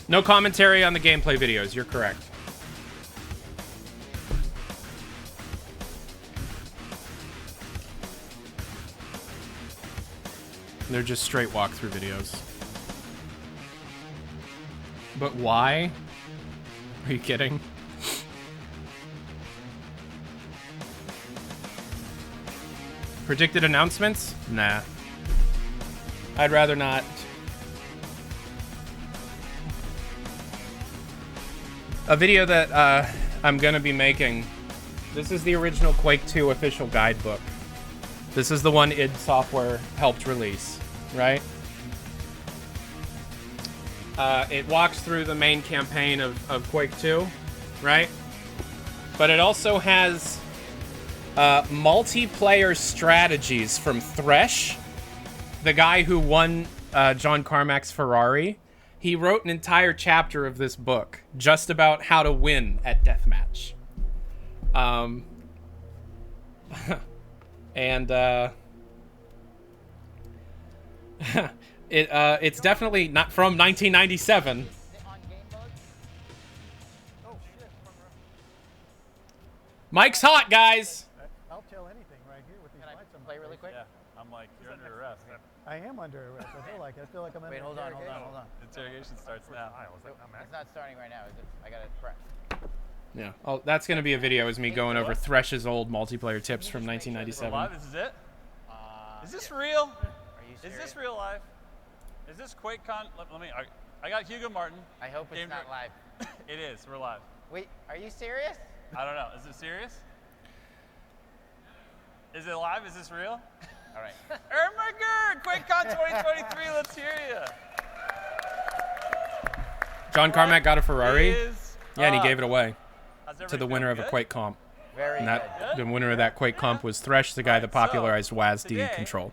No commentary on the gameplay videos, you're correct. They're just straight walkthrough videos. But why? Are you kidding? Predicted announcements? Nah. I'd rather not. A video that I'm gonna be making. This is the original Quake 2 official guidebook. This is the one id Software helped release, right? It walks through the main campaign of Quake 2, right? But it also has multiplayer strategies from Thresh, the guy who won John Carmack's Ferrari. He wrote an entire chapter of this book just about how to win at deathmatch. And it's definitely not from 1997. Mike's hot, guys. I'll tell anything right here with these Can I mics. play really quick? Yeah, I'm like, you're under arrest. I am under arrest. I feel like I'm under Wait, hold on. Interrogation starts now. It's not starting right now, is it? I gotta press. Yeah. Oh, that's gonna be a video, is me going over Thresh's old multiplayer tips from We're 1997. live? This is it? Is this real? Are you serious? Is this real live? Is this QuakeCon? Let me. I got Hugo Martin. I hope it's not live. It is. We're live. Wait, are you serious? I don't know. Is it serious? Is it live? Is this real? All right. McVicker, QuakeCon 2023. Let's hear you. John Carmack got a Ferrari. Yeah, and he up? gave it away How's to the everybody winner of feeling? a Quake comp. Very And good. that the winner of that Quake comp was Thresh, the guy that popularized WASD today- control.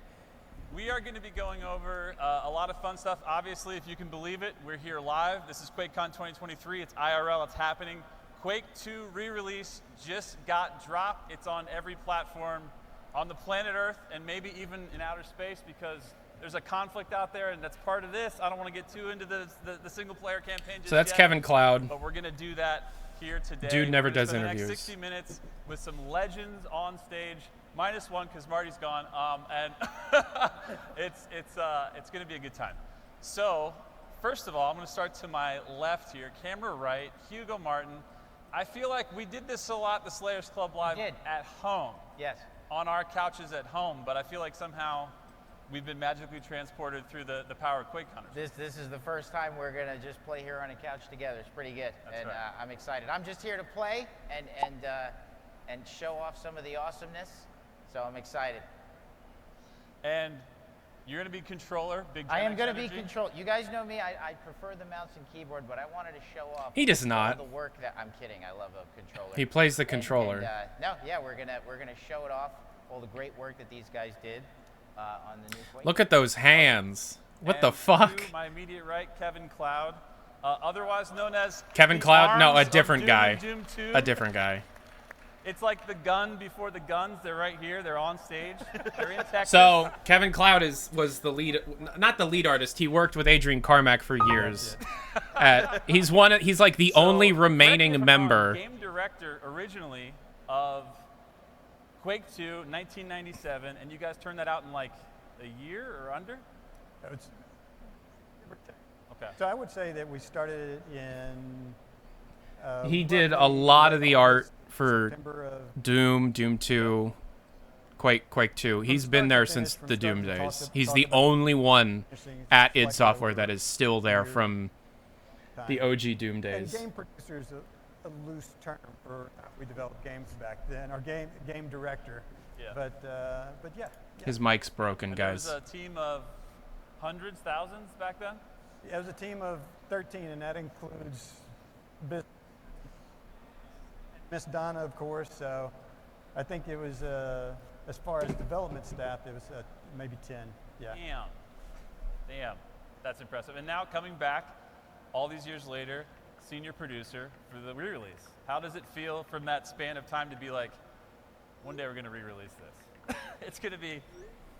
We are going to be going over a lot of fun stuff. Obviously, if you can believe it, we're here live. This is QuakeCon 2023. It's IRL. It's happening. Quake 2 re-release just got dropped. It's on every platform on the planet Earth and maybe even in outer space because there's a conflict out there, and that's part of this. I don't want to get too into the single-player campaign just So that's yet, Kevin Cloud. but we're going to do that here today. Dude never We're gonna does spend the interviews. next 60 minutes with some legends on stage. -1 because Marty's gone, and it's going to be a good time. So, first of all, I'm going to start to my left here, camera right, Hugo Martin. I feel like we did this a lot, the Slayers Club Live at home. Yes. On our couches at home, but I feel like somehow we've been magically transported through the power of QuakeCon. This is the first time we're gonna just play here on a couch together. It's pretty good, That's and right. I'm excited. I'm just here to play and show off some of the awesomeness. So I'm excited. And you're going to be controller, big. I am Gen going X to be energy. control. You guys know me. I prefer the mouse and keyboard, but I wanted to show off. He does all not. the work that I'm kidding. I love a controller. He plays the controller. No, yeah, we're gonna show it off. All the great work that these guys did on the new Quake. Look at those hands. What the And fuck? to my immediate right, Kevin Cloud, otherwise known as Kevin the Cloud? No, a arms of different Doom guy. and Doom 2. A different guy. It's like the gun before the guns. They're right here. They're on stage. They're in Texas. So Kevin Cloud was the lead, not the lead artist. He worked with Adrian Carmack for years. He's like the only correct me remaining if I'm wrong, member. Game director originally of Quake 2, 1997, and you guys turned that out in like a year or under? It's- Okay. So I would say that we started it in. He did a roughly lot of the art for September of Doom, Doom 2, Quake 2. He's start been to there finish, since from the start Doom to talk days. to- He's talk the about only one finishing at Quake id Software over that is still there years. from the time. OG Doom And days. game producer is a loose term for how we developed games back then. Our game director. Yeah. But yeah. His mic's broken, And there guys. was a team of hundreds, thousands back then? Yeah, it was a team of 13, and that includes Miss Donna, of course. So I think it was, as far as development staff, it was maybe 10. Yeah. Damn. That's impressive. And now coming back, all these years later, senior producer for the re-release. How does it feel from that span of time to be like, one day we're going to re-release this? It's going to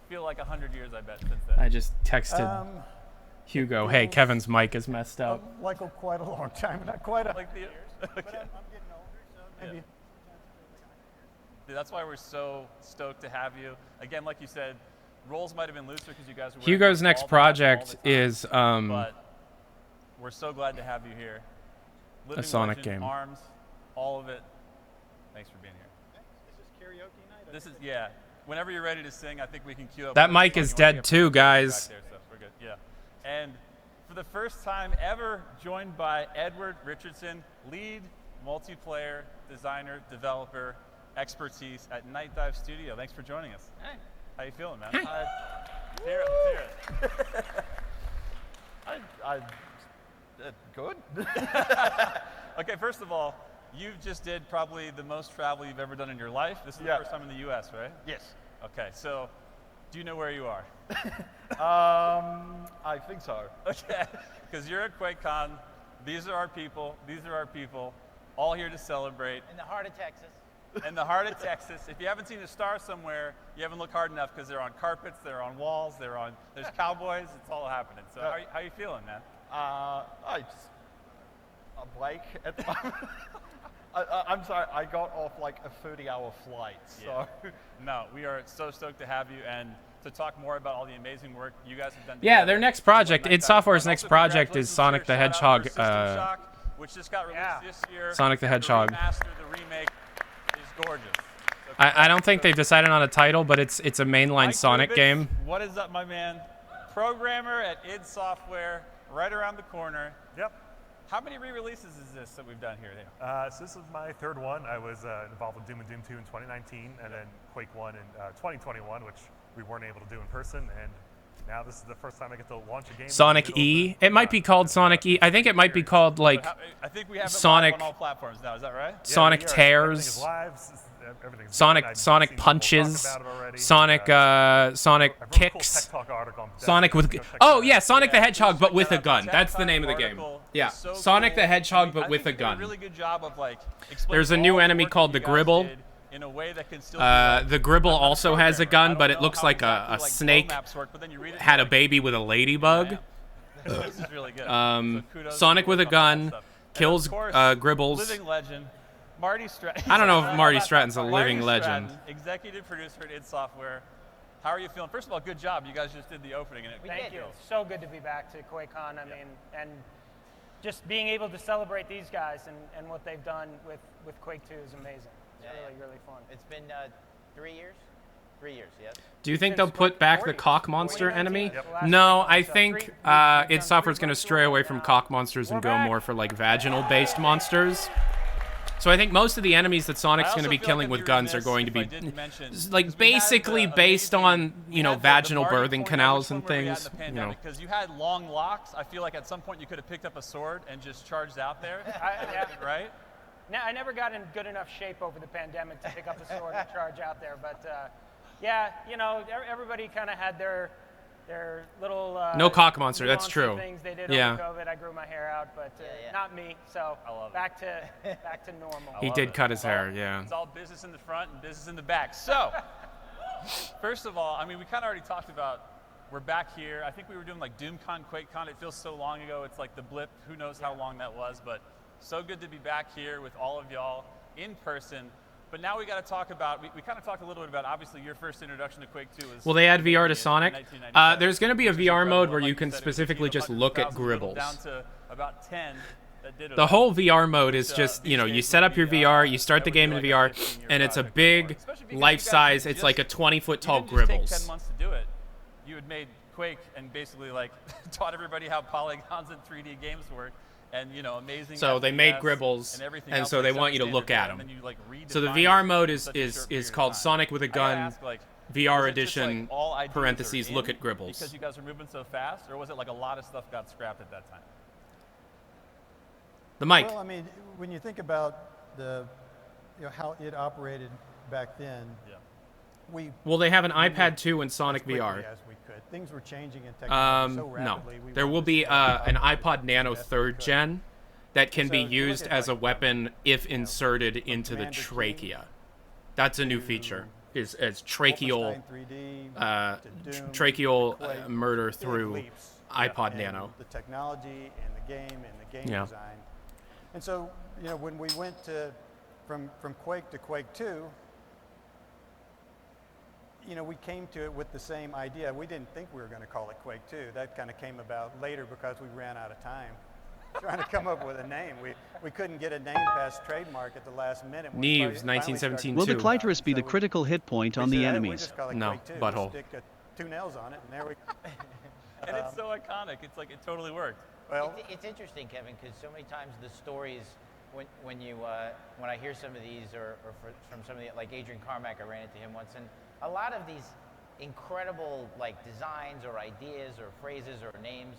feel like 100 years, I bet, since then. I just texted Hugo, hey, Kevin's mic is messed up. Like quite a long time, not quite a. Like the, But I'm getting older, so maybe. Dude, that's why we're so stoked to have you. Again, like you said, roles might have been looser because you guys were wearing Hugo's next all the hats all project the time, is but we're so glad to have you here. Living Sonic legend, game. Arms, all of it. Thanks for being here. Is this karaoke night? This is, yeah. Whenever you're ready to sing, I think we can cue up. That whatever mic song is you wanna dead get too, back guys. there, so we're good. Yeah. And for the first time ever, joined by Edward Richardson, lead multiplayer designer, developer, expertise at Night Dive Studio. Thanks for joining us. Hey. How you feeling, man? I, Let's hear it. Let's hear it. I good. Okay, first of all, you just did probably the most travel you've ever done in your life. This is Yeah. the first time in the U.S., right? Yes. Okay, so do you know where you are? I think so. Okay, because you're at QuakeCon. These are our people. These are our people, all here to celebrate. In the heart of Texas. In the heart of Texas. If you haven't seen a star somewhere, you haven't looked hard enough because they're on carpets, they're on walls, there's cowboys. It's all happening. So how you feeling, man? I'm awake at the moment. I'm sorry, I got off like a 30-hour flight, so. Yeah. No, we are so stoked to have you and to talk more about all the amazing work you guys have done. Yeah, together. their next project, What id Night Dive Software's has done. next Also, project is congratulations Sonic to the a shout out Hedgehog. for System Shock, which just got released this year. Sonic the And Hedgehog. The remaster, the remake is gorgeous. So I don't think they've decided on a title, but it's a mainline Mike Sonic Rubitz, game. What is up, my man? Programmer at id Software, right around the corner. Yep. How many re-releases is this that we've done here? So this is my third one. I was involved with Doom and Doom 2 in 2019, and then Quake 1 in 2021, which we weren't able to do in person, and now this is the first time I get to launch a game. Sonic E. It might be called Sonic E. I think it might be called like I think we have it Sonic live on all platforms now. Is that right? Sonic Tears. Sonic Punches. Sonic Sonic Kicks. Sonic with oh yeah, Sonic the Hedgehog but with a gun. That's the name of the game. Yeah, Sonic the Hedgehog but with a gun. Really good job of like There's a new enemy called the Gribble. In a way that can still the Gribble also has a gun, but it looks like a snake had a baby with a ladybug. This is really good. Sonic with a gun kills Gribbles. Living legend. Marty Stratton. I don't know if Marty Stratton's a living legend. Executive producer at id Software. How are you feeling? First of all, good job. You guys just did the opening. And Thank you. So good to be back to QuakeCon. I mean, and just being able to celebrate these guys and what they've done with Quake 2 is amazing. It's really fun. It's been 3 years? 3 years, yes. Do you think they'll put back the cock monster enemy? No, I think id Software's going to stray away from cock monsters and go more for like vaginal-based monsters. So I think most of the enemies that Sonic's going to be killing with guns are going to be like basically based on, you know, vaginal birthing canals and things. You know. Because you had long locks. I feel like at some point you could have picked up a sword and just charged out there. Right? No, I never got in good enough shape over the pandemic to pick up a sword and charge out there. But yeah, you know, everybody kind of had their little no cock monster. That's true. Things they did over COVID. I grew my hair out, but not me. So back to normal. He did cut his hair. Yeah. It's all business in the front and business in the back. So first of all, I mean, we kind of already talked about. We're back here. I think we were doing like DoomCon, QuakeCon. It feels so long ago. It's like the blip. Who knows how long that was? But so good to be back here with all of y'all in person. But now we got to talk about, we kind of talked a little bit about, obviously, your first introduction to Quake 2 was... Will they add VR to Sonic? There's going to be a VR mode where you can specifically just look at Gribbles. Down to about 10 that did the whole VR mode is just, you know, you set up your VR, you start the game in VR, and it's a big, life-size, it's like a 20-foot tall Gribbles. You didn't just take 10 months to do it. You had made Quake and basically, like, taught everybody how polygons and 3D games work. And, you know, amazing. So they made Gribbles, and so they want you to look at them. So the VR mode is called Sonic with a Gun, VR edition, parentheses, look at Gribbles. Because you guys are moving so fast, or was it like a lot of stuff got scrapped at that time? The mic. Well, I mean, when you think about how it operated back then, Will they have an iPad 2 in Sonic VR? As we could. Things were changing in technology so rapidly. No. There will be an iPod Nano 3rd gen that can be used as a weapon if inserted into the trachea. That's a new feature. Is tracheal murder through iPod Nano. The technology and the game design. And so, you know, when we went from Quake to Quake 2, you know, we came to it with the same idea. We didn't think we were going to call it Quake 2. That kind of came about later because we ran out of time trying to come up with a name. We couldn't get a name past trademark at the last minute. Neves, 1917. Will the clitoris be the critical hit point on the enemies? No, butthole. Stick 2 nails on it, and there we go. And it's so iconic. It's like it totally worked. Well, it's interesting, Kevin, because so many times the stories, when I hear some of these, from some of the, like Adrian Carmack, I ran into him once, and a lot of these incredible like designs or ideas or phrases or names,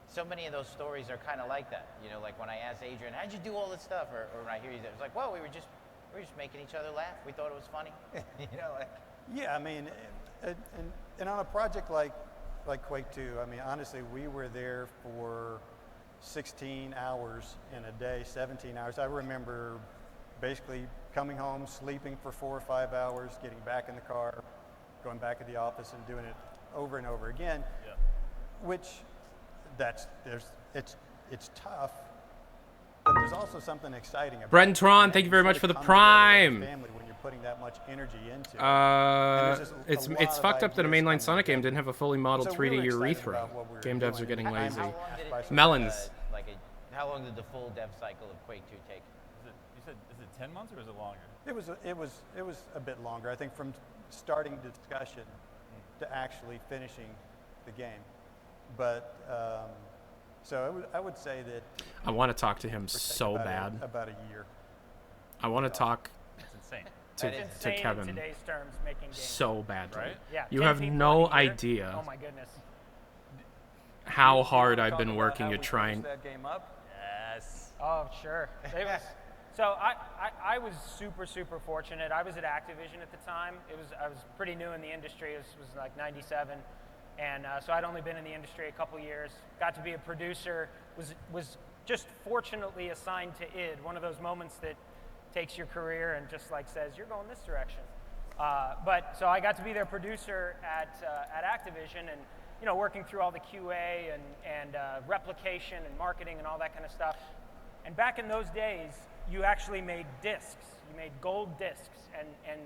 so many of those stories are kind of like that. You know, like when I asked Adrian, how'd you do all this stuff? Or when I hear you, it's like, well, we were just making each other laugh. We thought it was funny. You know, like. Yeah, I mean, and on a project like Quake 2, I mean, honestly, we were there for 16 hours in a day, 17 hours. I remember basically coming home, sleeping for 4 or 5 hours, getting back in the car, going back to the office and doing it over and over again, which it's tough, but there's also something exciting about Brenton Tron, thank you very much for the Prime. Family when you're putting that much energy into it. It's fucked up that a mainline Sonic game didn't have a fully modeled 3D urethra. Game devs are getting lazy. Melons. How long did the full dev cycle of Quake 2 take? Is it 10 months or is it longer? It was a bit longer. I think from starting discussion to actually finishing the game. But so I would say that I want to talk to him so bad. About a year. I want to talk. It's insane. to It's insane Kevin in today's terms making games. so badly. Right? Yeah, You 10 have people no in a year. idea Oh my goodness. how hard Talk I've been about working how to we try finished and. that game up. Yes. Oh, sure. It was, so I was super fortunate. I was at Activision at the time. I was pretty new in the industry. It was like 97. And so I'd only been in the industry a couple years. Got to be a producer. Was just fortunately assigned to id, one of those moments that takes your career and just like says, you're going this direction. But so I got to be their producer at Activision, and working through all the QA and replication and marketing and all that kind of stuff. And back in those days, you actually made discs. You made gold discs, and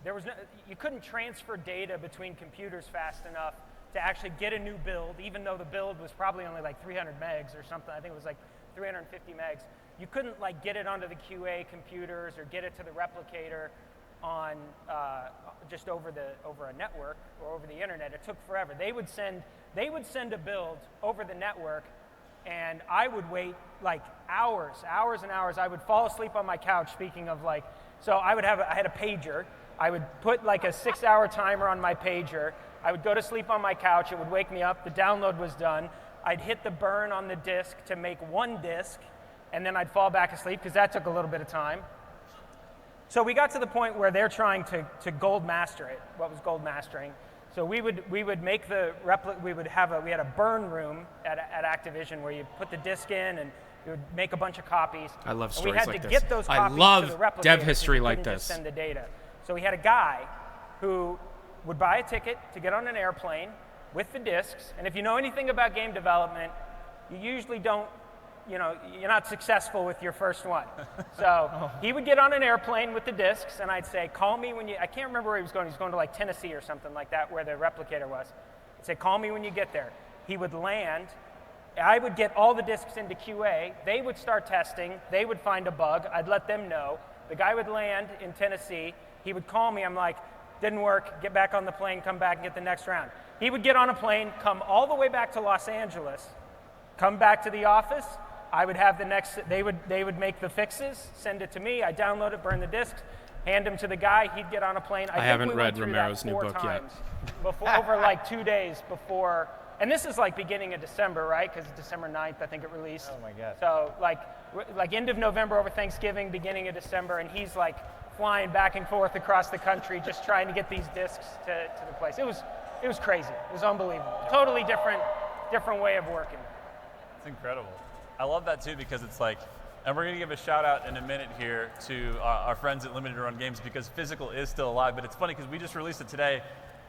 there was you couldn't transfer data between computers fast enough to actually get a new build, even though the build was probably only like 300 megs or something. I think it was like 350 megs. You couldn't like get it onto the QA computers or get it to the replicator on just over a network or over the internet. It took forever. They would send a build over the network, and I would wait like hours and hours. I would fall asleep on my couch. Speaking of like, so I had a pager. I would put like a 6-hour timer on my pager. I would go to sleep on my couch. It would wake me up. The download was done. I'd hit the burn on the disk to make one disk, and then I'd fall back asleep because that took a little bit of time. So we got to the point where they're trying to gold master it. What was gold mastering? So we would make the we had a burn room at Activision where you put the disk in and you would make a bunch of copies. I love and stories we had like to this. get those I copies love to the replicator dev because history you like couldn't just this. send the data. So we had a guy who would buy a ticket to get on an airplane with the discs, and if you know anything about game development, you usually don't, you're not successful with your first one. So he would get on an airplane with the discs, and I'd say, call me when I can't remember where he was going. He was going to like Tennessee or something like that, where the replicator was. I'd say, call me when you get there. He would land. I would get all the discs into QA. They would start testing. They would find a bug. I'd let them know. The guy would land in Tennessee. He would call me. I'm like, didn't work. Get back on the plane. Come back and get the next round. He would get on a plane, come all the way back to Los Angeles, come back to the office. I would have the next, they would make the fixes, send it to me, I download it, burn the discs, hand them to the guy, he'd get on a plane. I haven't read Romero's new book yet. Over like 2 days before, and this is like beginning of December, right? Because December 9th, I think it released. Oh my God. So like end of November over Thanksgiving, beginning of December, and he's like flying back and forth across the country just trying to get these discs to the place. It was crazy. It was unbelievable. Totally different way of working. It's incredible. I love that too because it's like, and we're going to give a shout out in a minute here to our friends at Limited Run Games because physical is still alive, but it's funny because we just released it today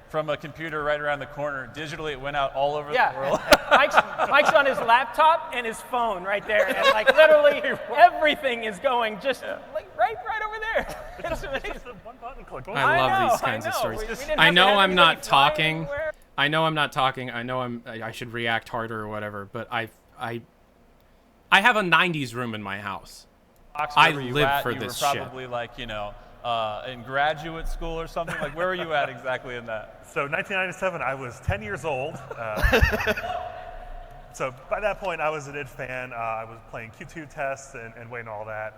from a computer right around the corner. Digitally, it went out all over the world. Mike's on his laptop and his phone right there, and like literally everything is going just like right over there. It's just one button click. I love these kinds of stories. I know I'm not talking. I know I should react harder or whatever, but I have a 90s room in my house. I live for this shit. You were probably like, in graduate school or something. Like, where were you at exactly in that? So 1997, I was 10 years old. So by that point, I was an id fan. I was playing Q2 tests and waiting all that.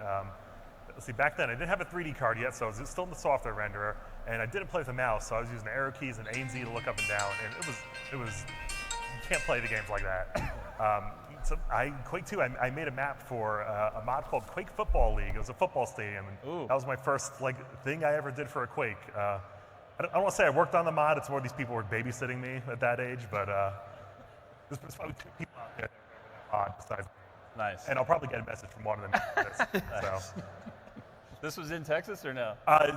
Let's see, back then I didn't have a 3D card yet, so I was still in the software renderer, and I didn't play with a mouse, so I was using the arrow keys and A and Z to look up and down, and it was you can't play the games like that. So Quake 2, I made a map for a mod called Quake Football League. It was a football stadium, and that was my first thing I ever did for a Quake. I don't want to say I worked on the mod. It's more these people were babysitting me at that age, but there's probably 2 people out there that mod besides. Nice. And I'll probably get a message from one of them. Nice. So. This was in Texas or no? I was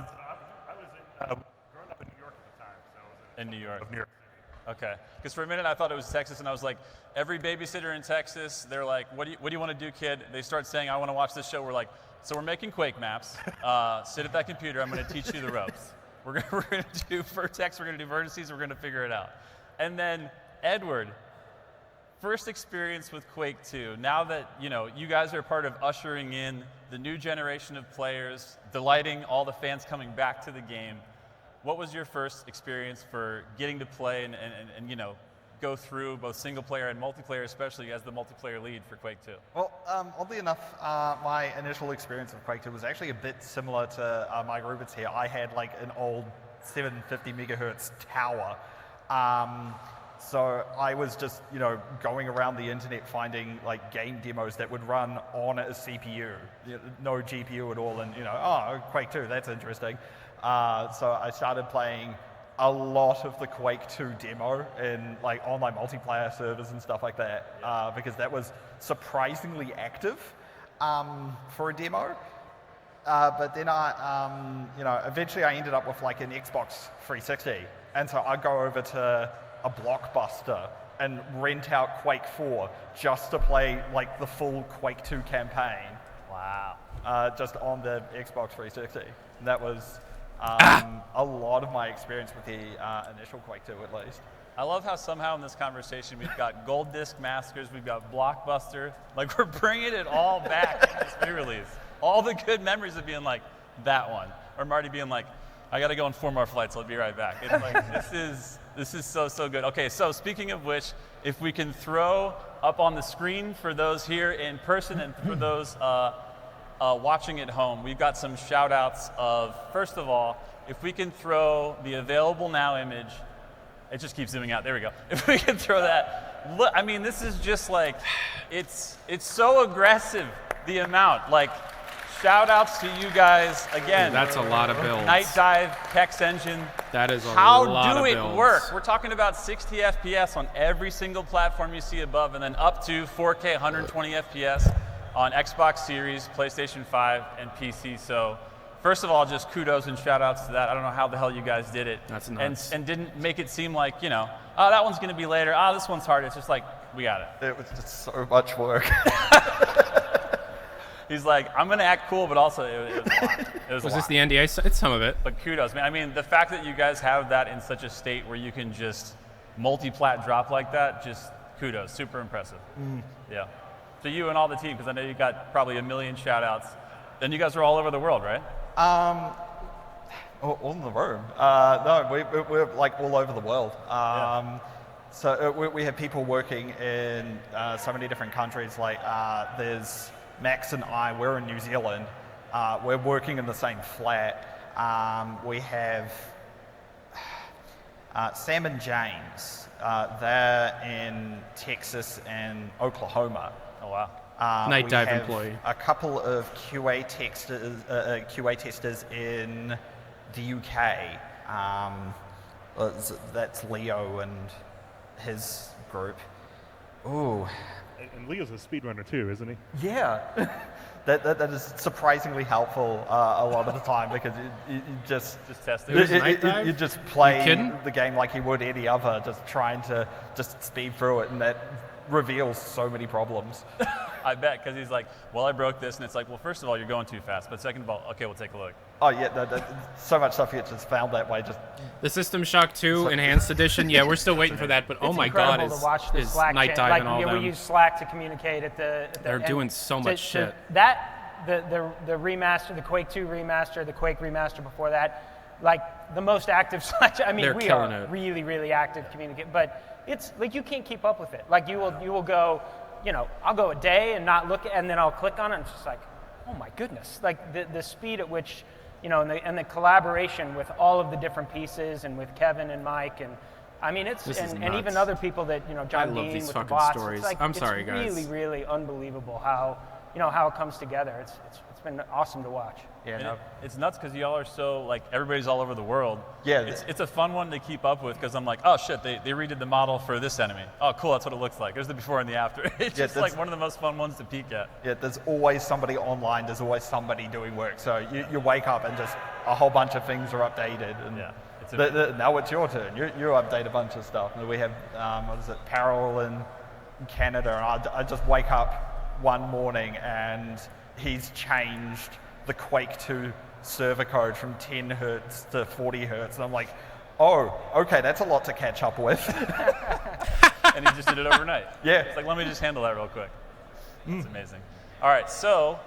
growing up in New York at the time, so I was in New York. New York. Okay, because for a minute I thought it was Texas, and I was like, every babysitter in Texas, they're like, what do you want to do, kid? They start saying, I want to watch this show. We're like, so we're making Quake maps. Sit at that computer. I'm going to teach you the ropes. We're going to do vertex. We're going to do vertices. We're going to figure it out. And then Edward, first experience with Quake 2. Now that you guys are part of ushering in the new generation of players, delighting all the fans coming back to the game. What was your first experience for getting to play and go through both single player and multiplayer, especially as the multiplayer lead for Quake 2? Well, oddly enough, my initial experience of Quake 2 was actually a bit similar to Mike Rubit's here. I had like an old 750 megahertz tower. So I was just, going around the internet finding like game demos that would run on a CPU, no GPU at all, and Quake 2, that's interesting. So I started playing a lot of the Quake 2 demo in like online multiplayer servers and stuff like that, because that was surprisingly active for a demo. But then eventually I ended up with like an Xbox 360, and so I go over to a Blockbuster and rent out Quake 4 just to play like the full Quake 2 campaign. Wow. Just on the Xbox 360. And that was a lot of my experience with the initial Quake 2 at least. I love how somehow in this conversation we've got Gold Disc Masters, we've got Blockbuster, like we're bringing it all back in this re-release. All the good memories of being like, that one. Or Marty being like, I gotta go on 4 more flights, I'll be right back. It's like, this is so good. Okay, so speaking of which, if we can throw up on the screen for those here in person and for those watching at home, we've got some shout outs of, first of all, if we can throw the available now image, it just keeps zooming out, there we go. If we can throw that, look, I mean, this is just like, it's so aggressive, the amount, like, shout outs to you guys again. Dude, that's a lot of builds. Night Dive, Kex Engine. That is a How lot of do it builds. work? We're talking about 60 FPS on every single platform you see above, and then up to 4K 120 FPS on Xbox Series, PlayStation 5, and PC. So first of all, just kudos and shout outs to that. I don't know how the hell you guys did it. That's nuts. And didn't make it seem like, oh, that one's gonna be later. Oh, this one's hard. It's just like, we got it. It was just so much work. He's like, I'm going to act cool, but also it was a lot. It was this the NDA? It's some of it. But kudos, man. I mean, the fact that you guys have that in such a state where you can just multi-plat drop like that, just kudos. Super impressive. Yeah. To you and all the team, because I know you got probably a million shout-outs. Then you guys are all over the world, right? All in the room. No, we're like all over the world. So we have people working in so many different countries. Like there's Max and I, we're in New Zealand. We're working in the same flat. We have Sam and James. They're in Texas and Oklahoma. Oh, wow. Night Dive we have employee. A couple of QA testers in the UK. That's Leo and his group. Ooh. And Leo's a speedrunner too, isn't he? Yeah. that is surprisingly helpful a lot of the time, because you just test it. You just play the game like you would any other, just trying to just speed through it, and that reveals so many problems. I bet, because he's like, well, I broke this, and it's like, well, first of all, you're going too fast, but second of all, okay, we'll take a look. Oh yeah, so much stuff gets just found that way. Just the System Shock 2 Enhanced Edition. Yeah, we're still waiting for that, but oh my God, to watch the is Slack Night Dive and all we them. use Slack to communicate at the They're doing so much shit. The remaster, the Quake 2 remaster, the Quake remaster before that, like the most active Slack. I mean, we are really, really active communicating, but it's like you can't keep up with it. Like you will go, I'll go a day and not look, and then I'll click on it, and it's just like, oh my goodness, like the speed at which, and the collaboration with all of the different pieces, and with Kevin and Mike, and I mean, and even other people that, John Dean with the bots. Stories. It's like, I'm sorry, guys. It's really, really unbelievable how it comes together. It's been awesome to watch. Yeah, it's nuts, because y'all are so, like, everybody's all over the world. Yeah. It's a fun one to keep up with, because I'm like, oh shit, they redid the model for this enemy. Oh cool, that's what it looks like. There's the before and the after. It's just like one of the most fun ones to peek at. Yeah, there's always somebody online, there's always somebody doing work. So you wake up and just a whole bunch of things are updated. And now it's your turn. You update a bunch of stuff. And we have, Parallel in Canada, and I just wake up one morning and he's changed the Quake 2 server code from 10 hertz to 40 hertz. And I'm like, oh, okay, that's a lot to catch up with. And he just did it overnight. Yeah. It's like, let me just handle that real quick. It's amazing. All right, so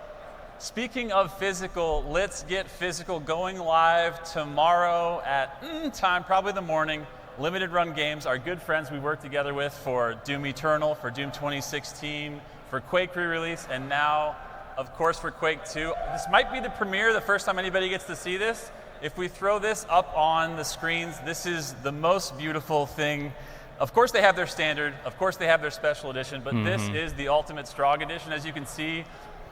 speaking of physical, let's get physical, going live tomorrow at time, probably the morning, limited run games, our good friends we worked together with for Doom Eternal, for Doom 2016, for Quake re-release, and now, of course, for Quake 2. This might be the premiere, the first time anybody gets to see this. If we throw this up on the screens, this is the most beautiful thing. Of course they have their standard, of course they have their special edition, but this is the ultimate Strog edition. As you can see,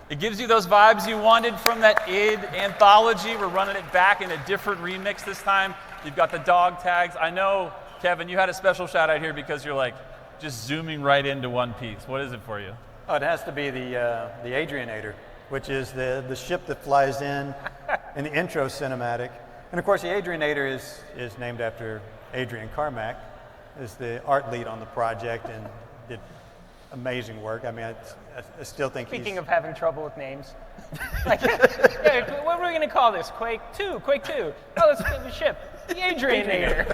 it gives you those vibes you wanted from that id anthology. We're running it back in a different remix this time. You've got the dog tags. I know, Kevin, you had a special shout out here because you're like just zooming right into one piece. What is it for you? Oh, it has to be the Adrianator, which is the ship that flies in the intro cinematic. And of course, the Adrianator is named after Adrian Carmack, is the art lead on the project and did amazing work. I mean, I still think Speaking of having trouble with names, like, yeah, what are we going to call this? Quake 2, Quake 2. Oh, let's get the ship. The Adrianator.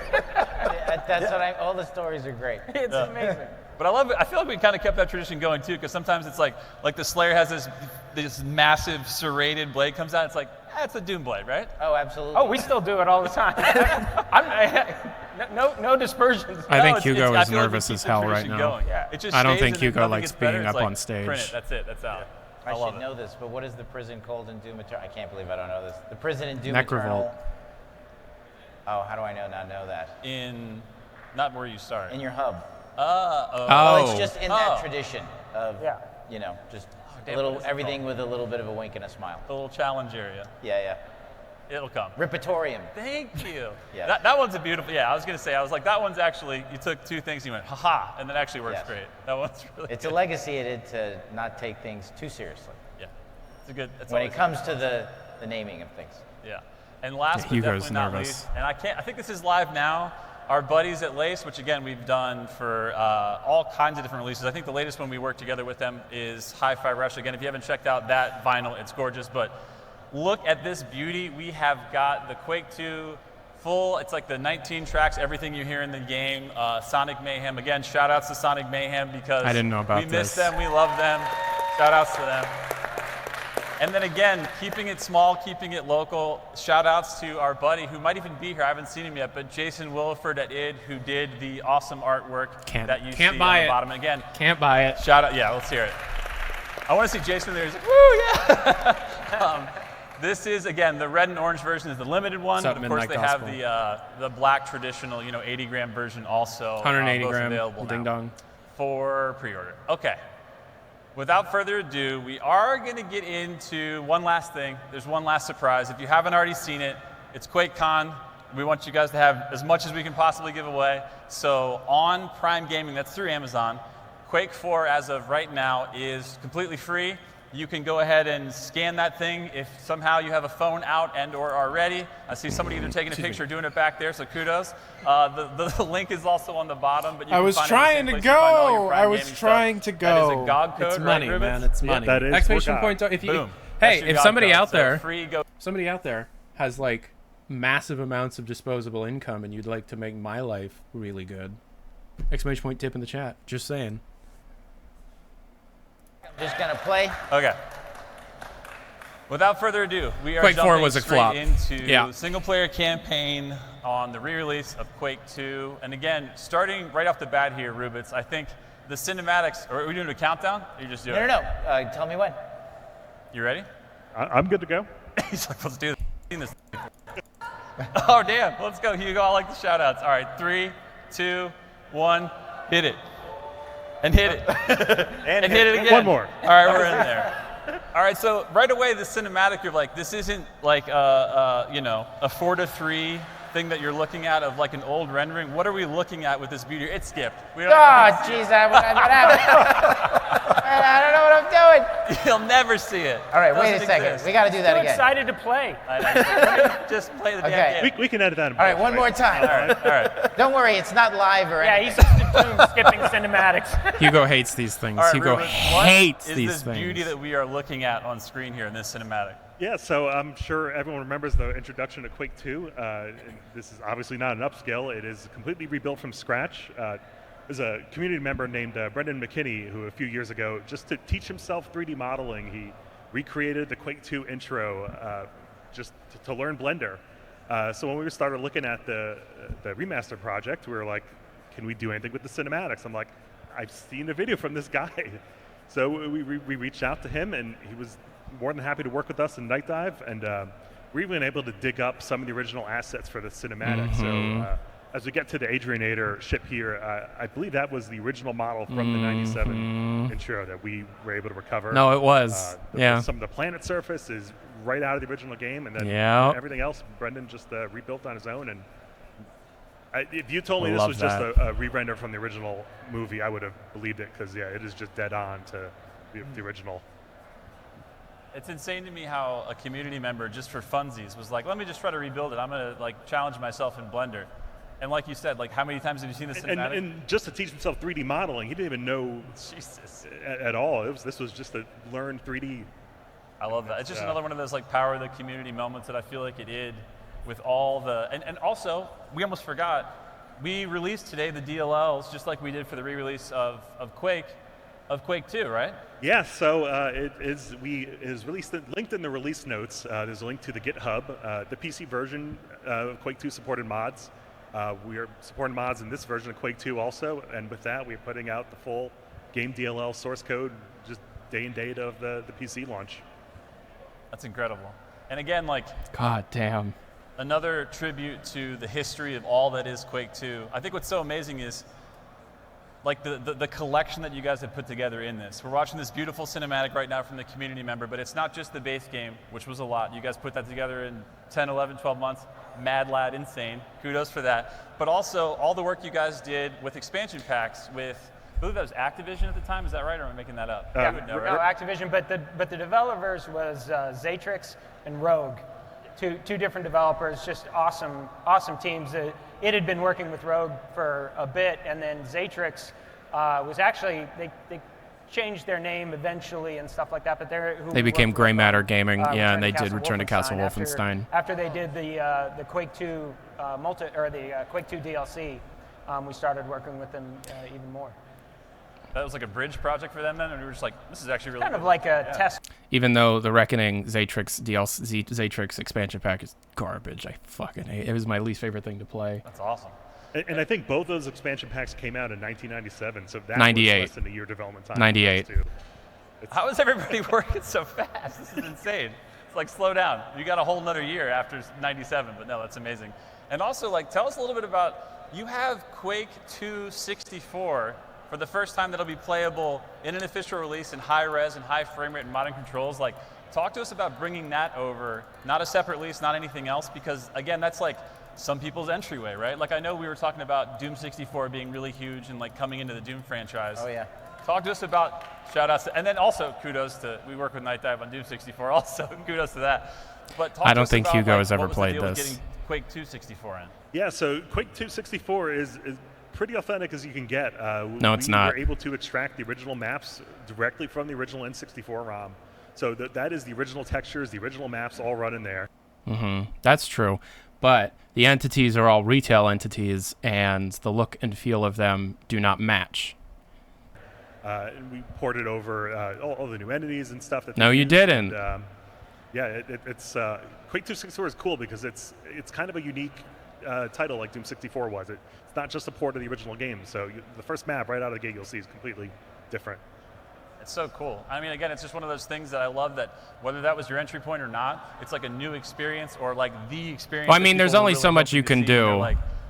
That's what all the stories are great. It's amazing. But I love it. I feel like we kind of kept that tradition going too, because sometimes it's like the Slayer has this massive serrated blade comes out. It's like, that's a Doom blade, right? Oh, absolutely. Oh, we still do it all the time. No dispersions. I think Hugo is nervous as hell right now. Yeah. It just I don't stays, think and if Hugo nothing likes gets better, being it's up like, on stage. Print it. That's it. That's out. I should know this, but what is the prison called in Doom Eternal? I can't believe I don't know this. The prison in Doom Eternal. Oh, how do I not know that? Not where you start. In your hub. It's just in that tradition of, just a little everything with a little bit of a wink and a smile. The little challenge area. Yeah. It'll come. Ripitorium. Thank you. Yeah. That one's a beautiful, I was going to say, I was like, that one's actually, you took two things and you went, haha, and that actually works great. That one's really It's good. a legacy it did to not take things too seriously. Yeah. It's a good, when it comes to the naming of things. Yeah. And last but Hugo's definitely not nervous. least, and I think this is live now, our buddies at Lace, which again we've done for all kinds of different releases. I think the latest one we worked together with them is Hi-Fi Rush. Again, if you haven't checked out that vinyl, it's gorgeous, but look at this beauty. We have got the Quake 2 full, it's like the 19 tracks, everything you hear in the game, Sonic Mayhem. Again, shout outs to Sonic Mayhem because I didn't know about we miss this. them, we love them. Shout outs to them. And then again, keeping it small, keeping it local, shout outs to our buddy who might even be here, I haven't seen him yet, but Jason Williford at id, who did the awesome artwork that you see on the bottom. And again, can't buy it. Shout out, yeah, let's hear it. I want to see Jason there. He's like, woo, yeah. This is, again, the red and orange version is the limited one. Of course, they have the black traditional, 80-gram version also. 180 both gram, available ding now dong. for pre-order. Okay. Without further ado, we are going to get into one last thing. There's one last surprise. If you haven't already seen it, it's QuakeCon. We want you guys to have as much as we can possibly give away. So on Prime Gaming, that's through Amazon, Quake 4 as of right now is completely free. You can go ahead and scan that thing if somehow you have a phone out and or are ready. I see somebody either taking a picture or doing it back there, so kudos. The link is also on the bottom. But you I can was find trying to go. I was trying to go. That is a GOG code, it's money, right, man. It's money. that is Exclamation point. If you, Boom. hey, That's your if GOG somebody code. out So there, free go. somebody out there has like massive amounts of disposable income, and you'd like to make my life really good, exclamation point tip in the chat. Just saying. Just gonna play. Okay. Without further ado, we are Quake 4 jumping was a straight flop. into single-player campaign on the re-release of Quake 2. And again, starting right off the bat here, Rubitz, I think the cinematics, are we doing a countdown? Or you just do it? No. Tell me when. You ready? I'm good to go. He's like, let's do this. Oh, damn. Let's go, Hugo. I like the shout-outs. All right, 3, 2, 1, hit it. And hit it. and hit it again. One more. All right, we're in there. All right, so right away, the cinematic, you're like, this isn't like a 4:3 thing that you're looking at of like an old rendering. What are we looking at with this beauty? It skipped. Oh, jeez, what happened? I don't know what I'm doing. You'll never see it. All right, wait a second. We got to do that Too again. excited to play. Just play the Okay. damn game. We can edit that. All right, one more time. All right. Don't worry, it's not live or Yeah, anything. he's just a doom skipping cinematics. Hugo hates these things. All right, Hugo Rubens, hates what these is this things. beauty that we are looking at on screen here in this cinematic? Yeah, so I'm sure everyone remembers the introduction to Quake 2. This is obviously not an upscale. It is completely rebuilt from scratch. There's a community member named Brendan McKinney who a few years ago, just to teach himself 3D modeling, he recreated the Quake 2 intro just to learn Blender. So when we started looking at the remaster project, we were like, can we do anything with the cinematics? I'm like, I've seen a video from this guy. So we reached out to him, and he was more than happy to work with us in Night Dive, and we were even able to dig up some of the original assets for the cinematic. So as we get to the Adrianator ship here, I believe that was the original model from the 97 intro that we were able to recover. No, it was. Some of the planet surface is right out of the original game, and then everything else Brendan just rebuilt on his own. And if you told me this was just a re-render from the original movie, I would have believed it, because it is just dead on to the original. It's insane to me how a community member, just for funsies, was like, let me just try to rebuild it. I'm going to challenge myself in Blender. And like you said, how many times have you seen the cinematic? And just to teach himself 3D modeling, he didn't even know at all. This was just to learn 3D. I love that. It's just another one of those power of the community moments that I feel like it did with all the, and also, we almost forgot, we released today the DLLs just like we did for the re-release of Quake 2, right? Yeah, so it is released, linked in the release notes. There's a link to the GitHub. The PC version of Quake 2 supported mods. We are supporting mods in this version of Quake 2 also, and with that, we're putting out the full game DLL source code just day and date of the PC launch. That's incredible. And again, God damn. Another tribute to the history of all that is Quake 2. I think what's so amazing is the collection that you guys have put together in this. We're watching this beautiful cinematic right now from the community member, but it's not just the base game, which was a lot. You guys put that together in 10, 11, 12 months. Mad lad, insane. Kudos for that. But also all the work you guys did with expansion packs with, I believe that was Activision at the time. Is that right, or am I making that up? No, Activision, but the developers was Zatrix and Rogue. Two different developers, just awesome teams. It had been working with Rogue for a bit, and then Zatrix was actually, they changed their name eventually and stuff like that, but they became Gray Matter Gaming, and they did Return to Castle Wolfenstein. After they did the Quake 2 the Quake 2 DLC, we started working with them even more. That was like a bridge project for them then, and we were just like, this is actually really kind of like a test. Even though the Reckoning Zatrix DLC, Zatrix expansion pack is garbage, I fucking hate it. It was my least favorite thing to play. That's awesome. And I think both those expansion packs came out in 1997, so that 98. was less than a year development time. 98. How is everybody working so fast? This is insane. It's slow down. You got a whole nother year after 97, but no, that's amazing. And also, tell us a little bit about, you have Quake 2 64 for the first time that'll be playable in an official release in high res and high frame rate and modern controls. Talk to us about bringing that over, not a separate release, not anything else, because again, that's some people's entryway, right? I know we were talking about Doom 64 being really huge and coming into the Doom franchise. Oh yeah. Talk to us about, shout outs to, and then also kudos to, we work with Night Dive on Doom 64 also, kudos to that. But talk I don't to us think about, Hugo has ever what was played the deal this. with getting Quake 2 64 in? Yeah, so Quake 2 64 is pretty authentic as you can get. No, it's not. We were able to extract the original maps directly from the original N64 ROM. So that is the original textures, the original maps all run in there. That's true. But the entities are all retail entities, and the look and feel of them do not match. And we ported over all the new entities and stuff. No, you didn't. And, it's Quake 2 64 is cool because it's kind of a unique title like Doom 64 was. It's not just a port of the original game. So the first map right out of the gate you'll see is completely different. It's so cool. I mean, again, it's just one of those things that I love, that whether that was your entry point or not, it's a new experience or the experience. Well, I mean, there's only so much you can do.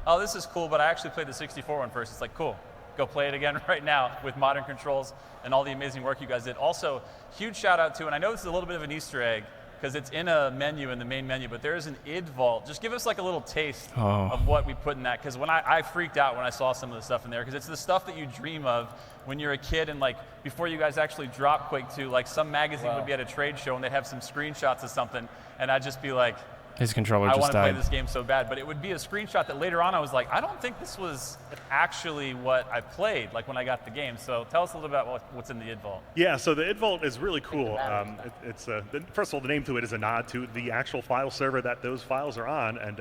Oh, this is cool, but I actually played the 64 one first. It's cool. Go play it again right now with modern controls and all the amazing work you guys did. Also, huge shout out to, and I know this is a little bit of an Easter egg because it's in a menu in the main menu, but there is an id vault. Just give us a little taste of what we put in that, because when I freaked out when I saw some of the stuff in there, because it's the stuff that you dream of when you're a kid, and before you guys actually drop Quake 2, some magazine would be at a trade show and they'd have some screenshots of something, and I'd just be like, his controller I just want to died. play this game so bad. But it would be a screenshot that later on I was like, I don't think this was actually what I played when I got the game. So tell us a little bit about what's in the id vault. Yeah, so the id vault is really cool. It's first of all, the name to it is a nod to the actual file server that those files are on, and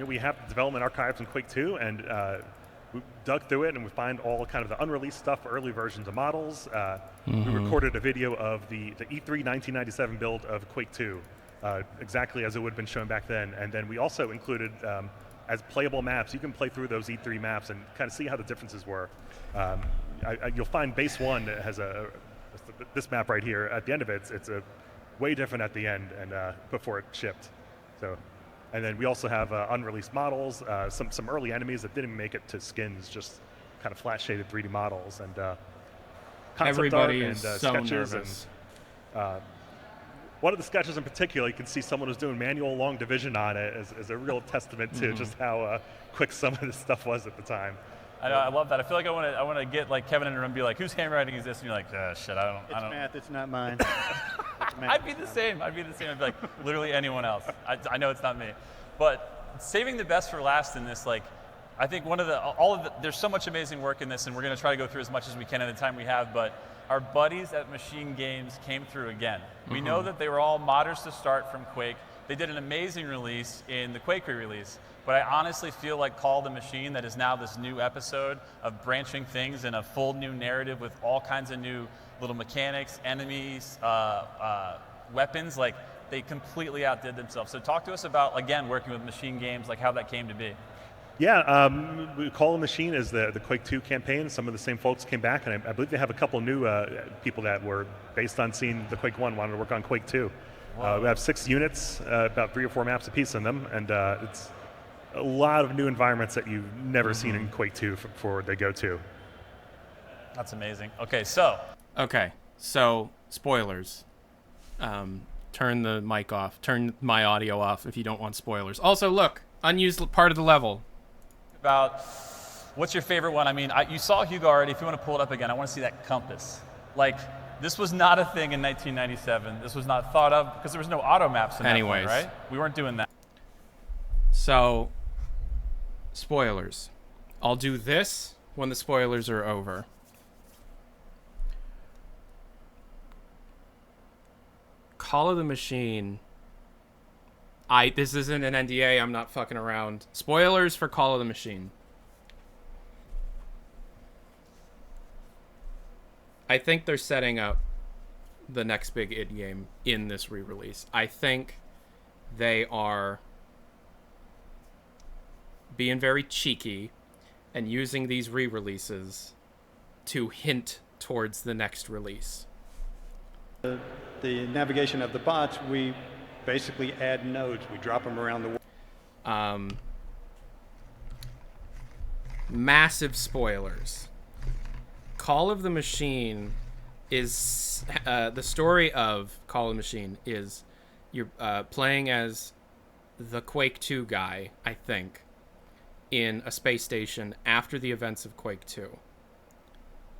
we have the development archives in Quake 2, and we dug through it and we find all kind of the unreleased stuff, early versions of models. We recorded a video of the E3 1997 build of Quake 2. exactly as it would have been shown back then. And then we also included, as playable maps, you can play through those E3 maps and kind of see how the differences were. You'll find base 1 that has this map right here. At the end of it, it's a way different at the end and before it shipped. So, and then we also have unreleased models, some early enemies that didn't make it to skins, just kind of flat shaded 3D models and concept Everybody art is and so sketches. nervous. And one of the sketches in particular, you can see someone who's doing manual long division on it as a real testament to just how quick some of this stuff was at the time. I love that. I feel like I want to get like Kevin in the room and be like, whose handwriting is this? And you're like, shit, I don't. It's math. It's not mine. I'd be the same. I'd be like literally anyone else. I know it's not me. But saving the best for last in this, like, I think there's so much amazing work in this, and we're going to try to go through as much as we can in the time we have, but our buddies at Machine Games came through again. We know that they were all modders to start from Quake. They did an amazing release in the Quake re-release, but I honestly feel like Call of the Machine, that is now this new episode of branching things in a full new narrative with all kinds of new little mechanics, enemies, weapons, like they completely outdid themselves. So talk to us about, again, working with Machine Games, like how that came to be. Yeah, Call of the Machine is the Quake 2 campaign. Some of the same folks came back, and I believe they have a couple new people that were, based on seeing the Quake 1, wanted to work on Quake 2. We have 6 units, about 3 or 4 maps apiece in them, and it's a lot of new environments that you've never seen in Quake 2 before they go to. That's amazing. Okay, so spoilers. Turn the mic off. Turn my audio off if you don't want spoilers. Also, look, unused part of the level. About what's your favorite one? I mean, you saw Hugo already. If you want to pull it up again, I want to see that compass. Like, this was not a thing in 1997. This was not thought of because there was no auto maps in that point, right? We weren't doing that. So, spoilers. I'll do this when the spoilers are over. Call of the Machine. This isn't an NDA, I'm not fucking around. Spoilers for Call of the Machine. I think they're setting up the next big id game in this re-release. I think they are being very cheeky and using these re-releases to hint towards the next release. The navigation of the bots, we basically add nodes. We drop them around the world. Massive spoilers. Call of the Machine is the story of Call of the Machine is you're playing as the Quake 2 guy, I think, in a space station after the events of Quake 2.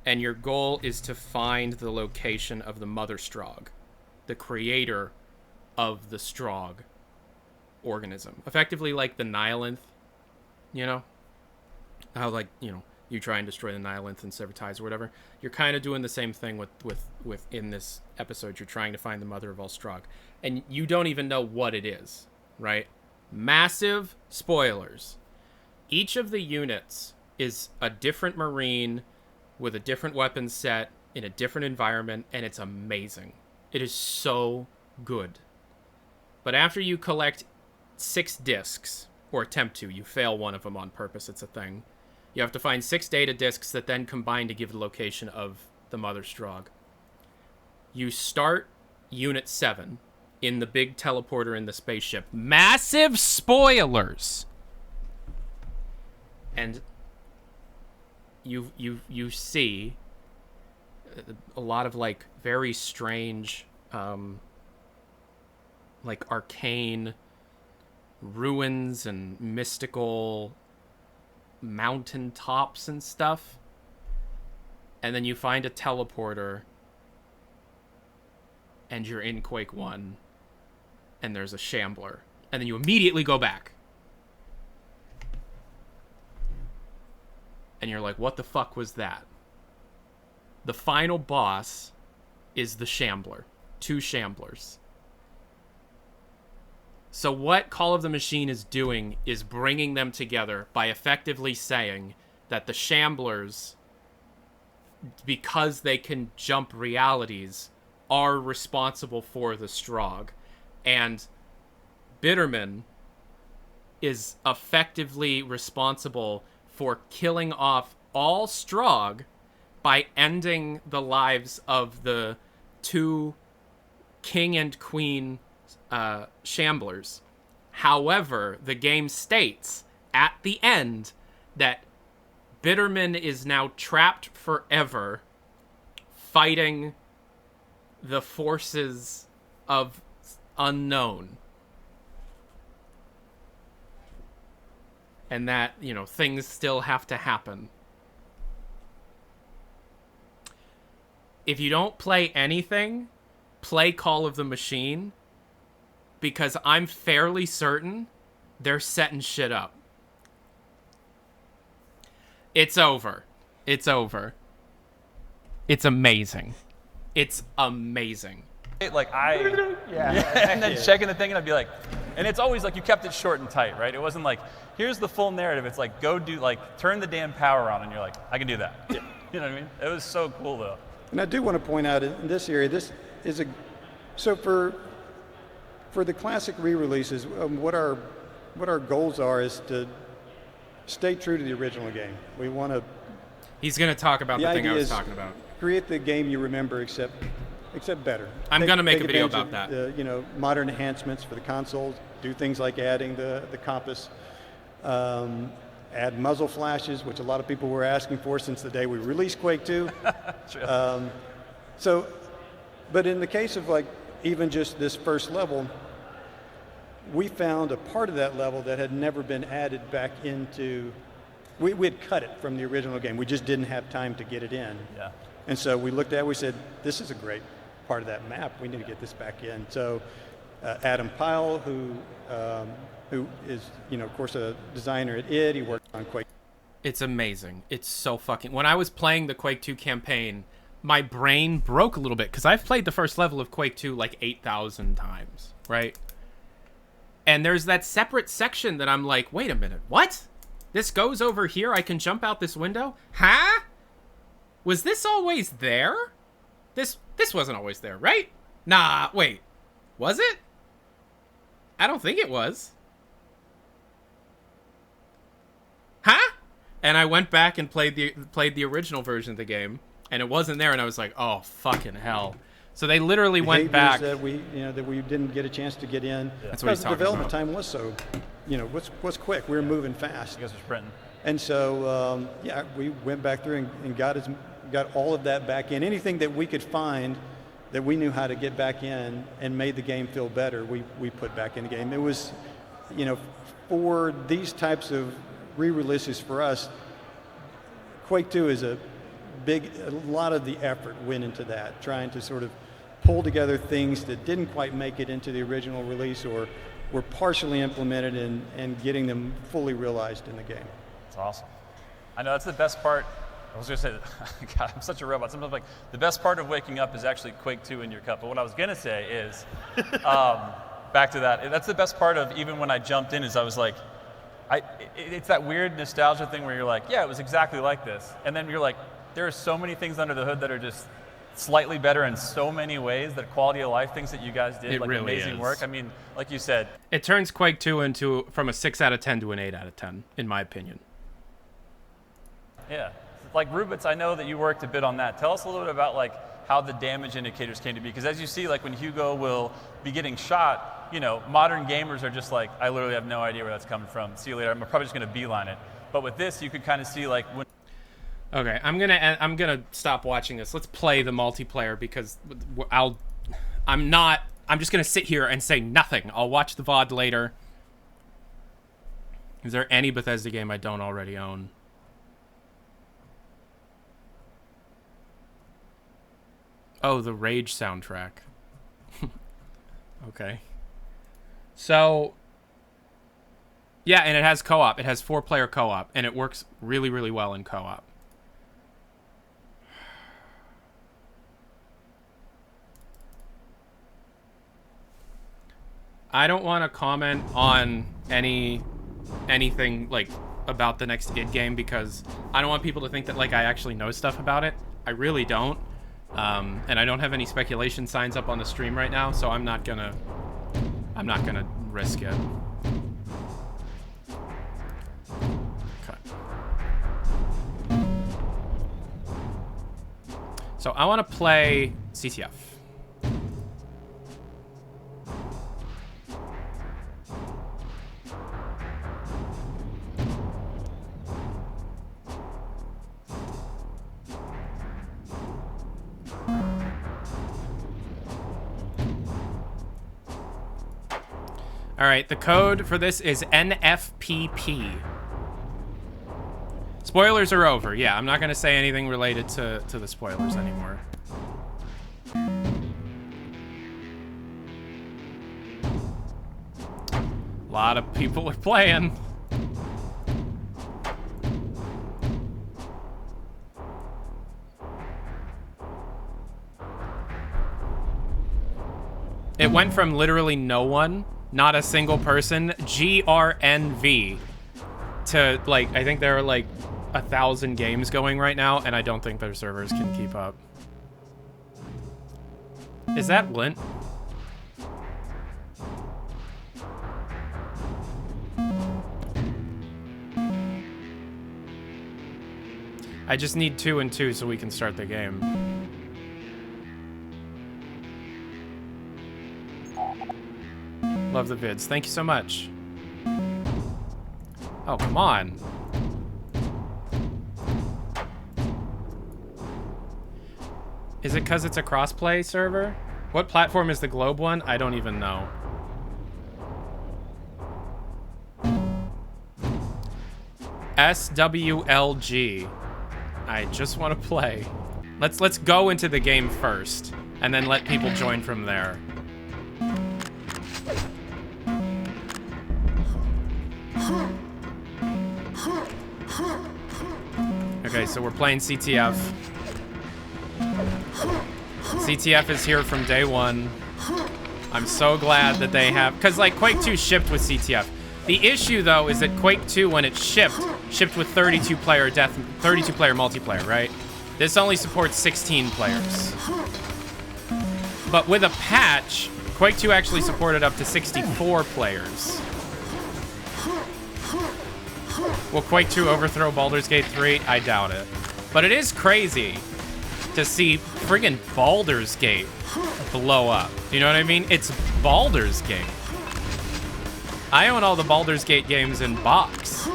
And your goal is to find the location of the Mother Strog, the creator of the Strog organism. Effectively like the Nihilanth, you know? How, like, you know, you try and destroy the Nihilanth and sever ties or whatever. You're kind of doing the same thing with in this episode. You're trying to find the mother of all Strog. And you don't even know what it is, right? Massive spoilers. Each of the units is a different Marine with a different weapon set in a different environment, and it's amazing. It is so good. But after you collect 6 discs, or attempt to, you fail one of them on purpose, it's a thing. You have to find 6 data discs that then combine to give the location of the Mother Strog. You start Unit 7 in the big teleporter in the spaceship. Massive spoilers! And you see a lot of, like, very strange, like, arcane ruins and mystical mountain tops and stuff. And then you find a teleporter and you're in Quake 1 and there's a shambler. And then you immediately go back. And you're like, what the fuck was that? The final boss is the shambler. 2 shamblers. So what Call of the Machine is doing is bringing them together by effectively saying that the shamblers, because they can jump realities, are responsible for the Strog. And Bitterman is effectively responsible for killing off all Strogg by ending the lives of the 2 king and queen shamblers. However, the game states at the end that Bitterman is now trapped forever fighting the forces of unknown. And that, you know, things still have to happen. If you don't play anything, play Call of the Machine, because I'm fairly certain they're setting shit up. It's over. It's over. It's amazing. It's amazing. Like and then checking the thing and I'd be like, and it's always like you kept it short and tight, right? It wasn't like, here's the full narrative. It's like, go do, like, turn the damn power on, and you're like, I can do that. Yeah. You know what I mean? It was so cool, though. And I do want to point out in this area, this is so for the classic re-releases, what our goals are is to stay true to the original game. We want to. He's going to talk about the thing I was talking about. Create the game you remember, except better. I'm going to make a video about that. You know, modern enhancements for the consoles. Do things like adding the compass. Add muzzle flashes, which a lot of people were asking for since the day we released Quake 2. But in the case of like even just this first level, we found a part of that level that had never been added back into. We had cut it from the original game. We just didn't have time to get it in. Yeah. And so we looked at it, we said, this is a great part of that map. We need to get this back in. So Adam Pyle, who is, you know, of course, a designer at id, he worked on Quake. It's amazing. It's so fucking... When I was playing the Quake 2 campaign, my brain broke a little bit, because I've played the first level of Quake 2 like 8,000 times, right? And there's that separate section that I'm like, wait a minute, what? This goes over here? I can jump out this window? Huh? Was this always there? This wasn't always there, right? Nah, wait. Was it? I don't think it was. Huh? And I went back and played the original version of the game, and it wasn't there, and I was like, oh, fucking hell. So they literally went back. That we didn't get a chance to get in. Yeah. That's what he's talking about. Because the development time was so, was quick. We were moving fast. You guys were sprinting. And so, we went back through and got all of that back in. Anything that we could find that we knew how to get back in and made the game feel better, we put back in the game. It was, for these types of re-releases for us, Quake 2 is a lot of the effort went into that, trying to sort of pull together things that didn't quite make it into the original release or were partially implemented and getting them fully realized in the game. That's awesome. I know that's the best part. I was going to say, God, I'm such a robot. Sometimes like the best part of waking up is actually Quake 2 in your cup. But what I was going to say is, back to that, that's the best part of even when I jumped in is I was like, it's that weird nostalgia thing where you're like, yeah, it was exactly like this. And then you're like, there are so many things under the hood that are just slightly better in so many ways, that quality of life things that you guys did, like really amazing work. I mean, like you said. It turns Quake 2 from a 6 out of 10 to an 8 out of 10, in my opinion. Yeah. Like Rubitz, I know that you worked a bit on that. Tell us a little bit about like how the damage indicators came to be. Because as you see, like when Hugo will be getting shot, modern gamers are just like, I literally have no idea where that's coming from. See you later. I'm probably just going to beeline it. But with this, you could kind of see like when... Okay, I'm gonna stop watching this. Let's play the multiplayer because I'm just gonna sit here and say nothing. I'll watch the VOD later. Is there any Bethesda game I don't already own? Oh, the Rage soundtrack. Okay. So, yeah, and it has co-op. It has 4-player co-op, and it works really, really well in co-op. I don't want to comment on anything like about the next id game because I don't want people to think that like I actually know stuff about it. I really don't. And I don't have any speculation signs up on the stream right now, so I'm not gonna I'm not gonna risk it. Okay. So I want to play CTF. All right, the code for this is NFPP. Spoilers are over. Yeah, I'm not going to say anything related to the spoilers anymore. A lot of people are playing. It went from literally no one, not a single person, GRNV, to like, I think there are like 1,000 games going right now, and I don't think their servers can keep up. Is that Lint? I just need 2 and 2 so we can start the game. Love the vids. Thank you so much. Oh, come on. Is it because it's a crossplay server? What platform is the Globe one? I don't even know. SWLG. I just want to play. Let's go into the game first, and then let people join from there. Okay, so we're playing CTF. CTF is here from day one. I'm so glad that they have, because like Quake 2 shipped with CTF. The issue though is that Quake 2, when it shipped with 32 player multiplayer, right? This only supports 16 players. But with a patch, Quake 2 actually supported up to 64 players. Will Quake 2 overthrow Baldur's Gate 3? I doubt it. But it is crazy to see friggin' Baldur's Gate blow up. You know what I mean? It's Baldur's Gate. I own all the Baldur's Gate games in box.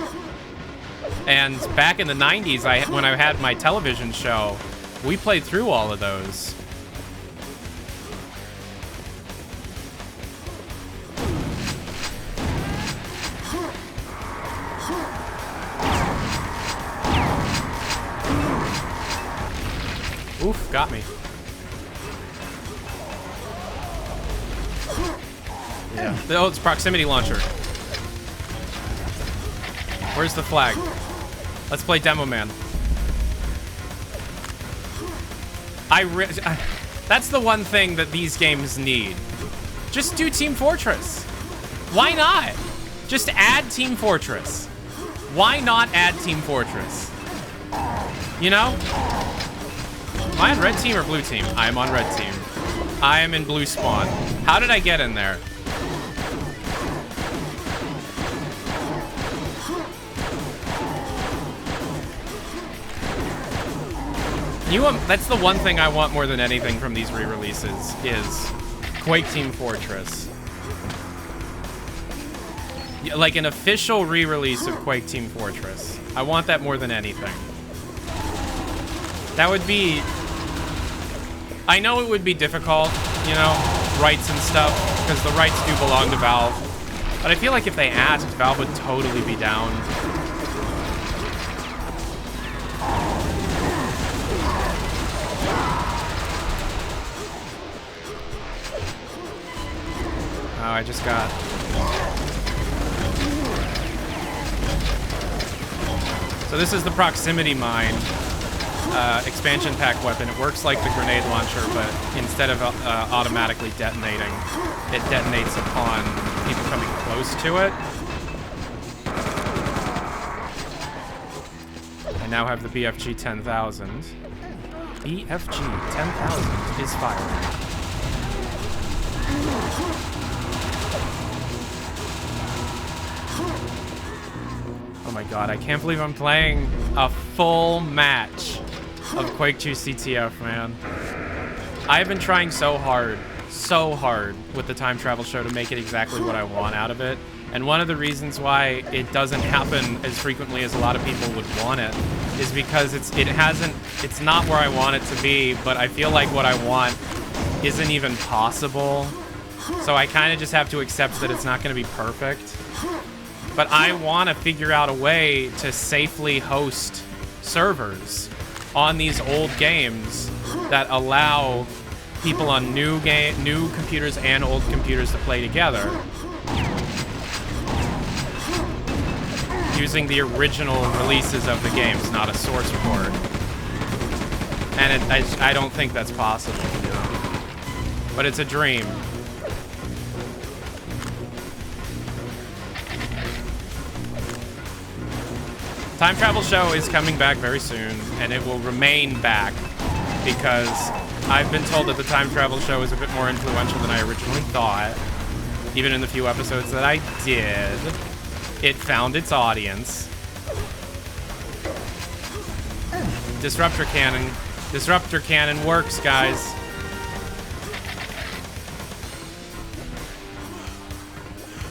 And back in the 90s, when I had my television show, we played through all of those. Oof, got me. Yeah. Oh, it's proximity launcher. Where's the flag? Let's play Demo Man. That's the one thing that these games need. Just do Team Fortress. Why not? Just add Team Fortress. Why not add Team Fortress? You know? Am I on red team or blue team? I am on red team. I am in blue spawn. How did I get in there? That's the one thing I want more than anything from these re-releases is Quake Team Fortress. Like an official re-release of Quake Team Fortress. I want that more than anything. That would be... I know it would be difficult, you know, rights and stuff, because the rights do belong to Valve. But I feel like if they asked, Valve would totally be down. Oh, I just got... So this is the proximity mine. Expansion pack weapon. It works like the grenade launcher, but instead of automatically detonating, it detonates upon people coming close to it. I now have the BFG 10,000. BFG 10,000 is firing. my god, I can't believe I'm playing a full match of Quake 2 CTF, man. I've been trying so hard with the time travel show to make it exactly what I want out of it. And one of the reasons why it doesn't happen as frequently as a lot of people would want it is because it's not where I want it to be, but I feel like what I want isn't even possible. So I kind of just have to accept that it's not going to be perfect. But I want to figure out a way to safely host servers on these old games that allow people on new computers and old computers to play together using the original releases of the games, not a source port. And I don't think that's possible, you know? But it's a dream. Time Travel Show is coming back very soon, and it will remain back because I've been told that the Time Travel Show is a bit more influential than I originally thought. Even in the few episodes that I did, it found its audience. Disruptor Cannon. Disruptor Cannon works, guys.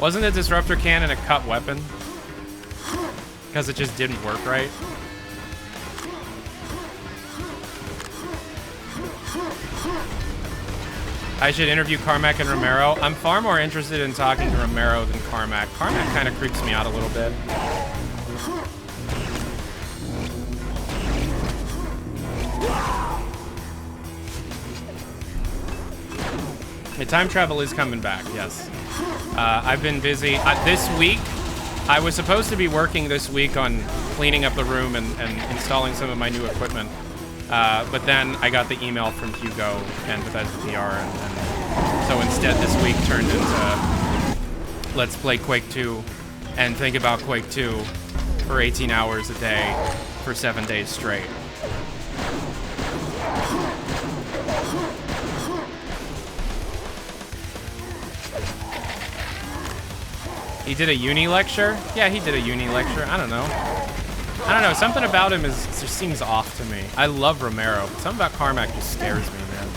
Wasn't the Disruptor Cannon a cut weapon? Because it just didn't work right? I should interview Carmack and Romero. I'm far more interested in talking to Romero than Carmack. Carmack kind of creeps me out a little bit. The time travel is coming back, yes. I've been busy. This week, I was supposed to be working this week on cleaning up the room and installing some of my new equipment. But then I got the email from Hugo and Bethesda PR, and so instead this week turned into let's play Quake 2 and think about Quake 2 for 18 hours a day for 7 days straight. He did a uni lecture? Yeah, he did a uni lecture. I don't know. Something about him just seems off to me. I love Romero, but something about Carmack just scares me, man.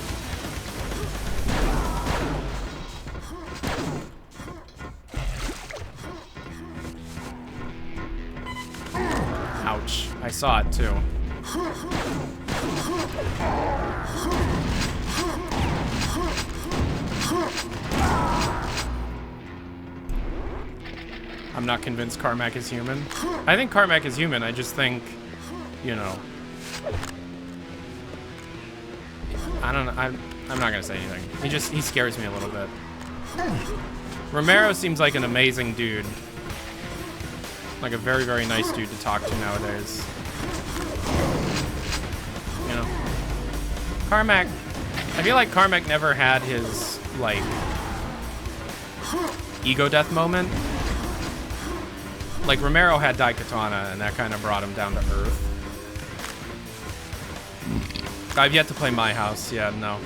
Ouch. I saw it too. I'm not convinced Carmack is human. I think Carmack is human. I just think, you know, I don't know. I'm not gonna say anything. He scares me a little bit. Romero seems like an amazing dude. Like a very, very nice dude to talk to nowadays. You know, Carmack, I feel like Carmack never had his, like, ego death moment. Like, Romero had Daikatana, and that kind of brought him down to earth. I've yet to play My House. Yeah, no.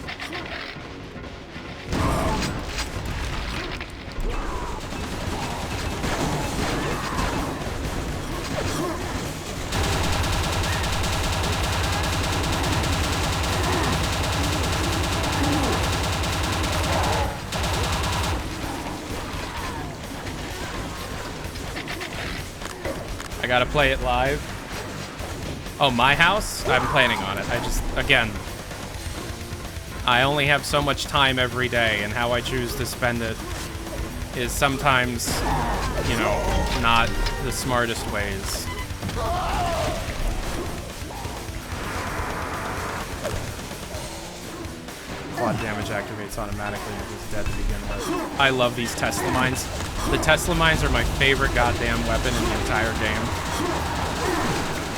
I gotta play it live. Oh, My House? I'm planning on it. Again, I only have so much time every day, and how I choose to spend it is sometimes, you know, not the smartest ways. Quad damage activates automatically if it's dead to begin with. I love these Tesla mines. The Tesla mines are my favorite goddamn weapon in the entire game.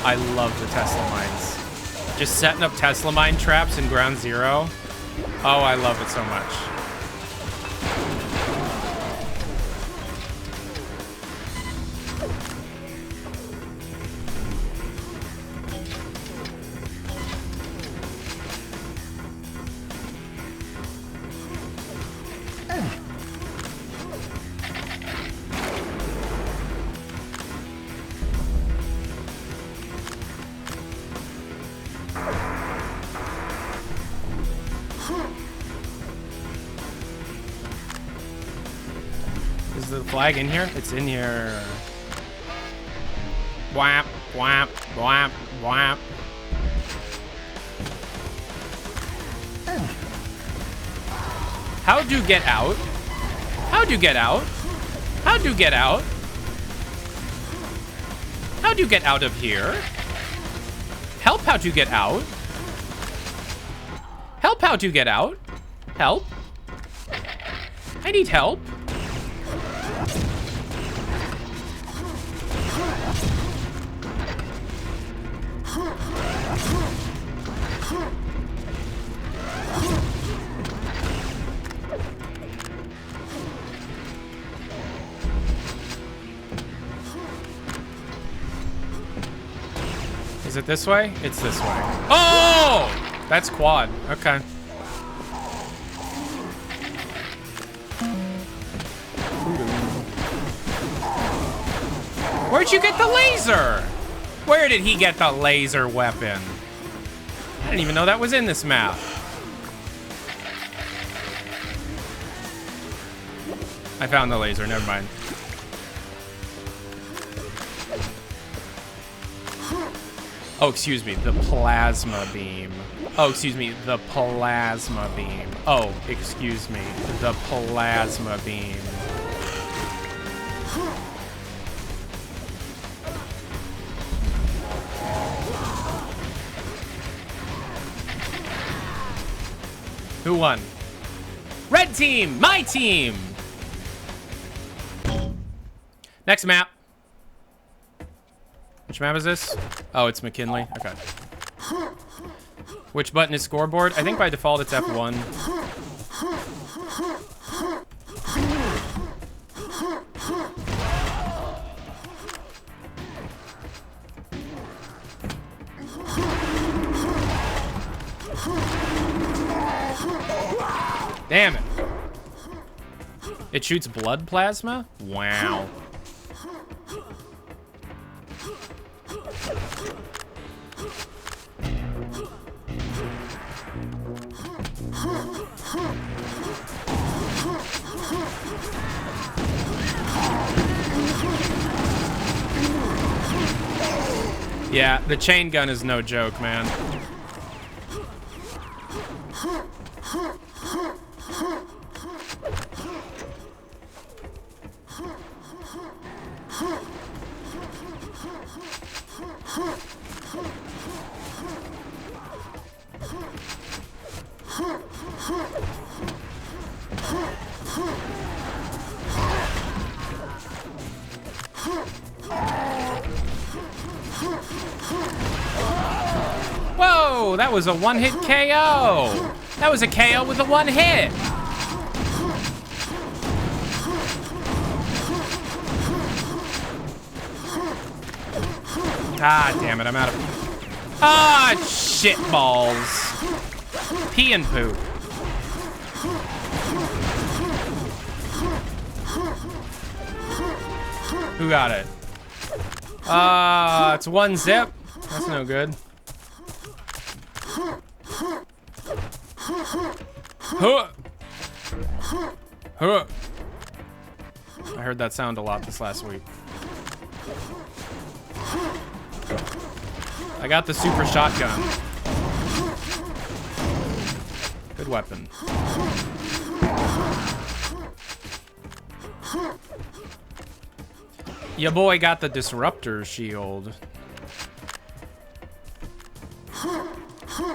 I love the Tesla mines. Just setting up Tesla mine traps in Ground Zero. Oh, I love it so much. flag in here? It's in here. Whap, whap, whap, whap. How do get out? How do get out? How do get out? How do get out of here? Help, how to get out? Help, how to get out? Help? I need help. Is it this way? It's this way. Oh! That's quad. Okay. Where'd you get the laser? Where did he get the laser weapon? I didn't even know that was in this map. I found the laser, never mind. Oh, excuse me, the plasma beam. Oh, excuse me, the plasma beam. Oh, excuse me, the plasma beam. Who won? Red team, my team. Next map. Which map is this? Oh, it's McKinley. Okay. Which button is scoreboard? I think by default it's F1. Damn it. It shoots blood plasma? Wow. Yeah, the chain gun is no joke, man. Whoa, that was a one-hit KO. That was a KO with a one hit. Ah, damn it, I'm out of... Ah, shit balls. Pee and poop. Who got it? It's one zip. That's no good. Huh. Huh. I heard that sound a lot this last week. I got the super shotgun. Good weapon. Your boy got the disruptor shield.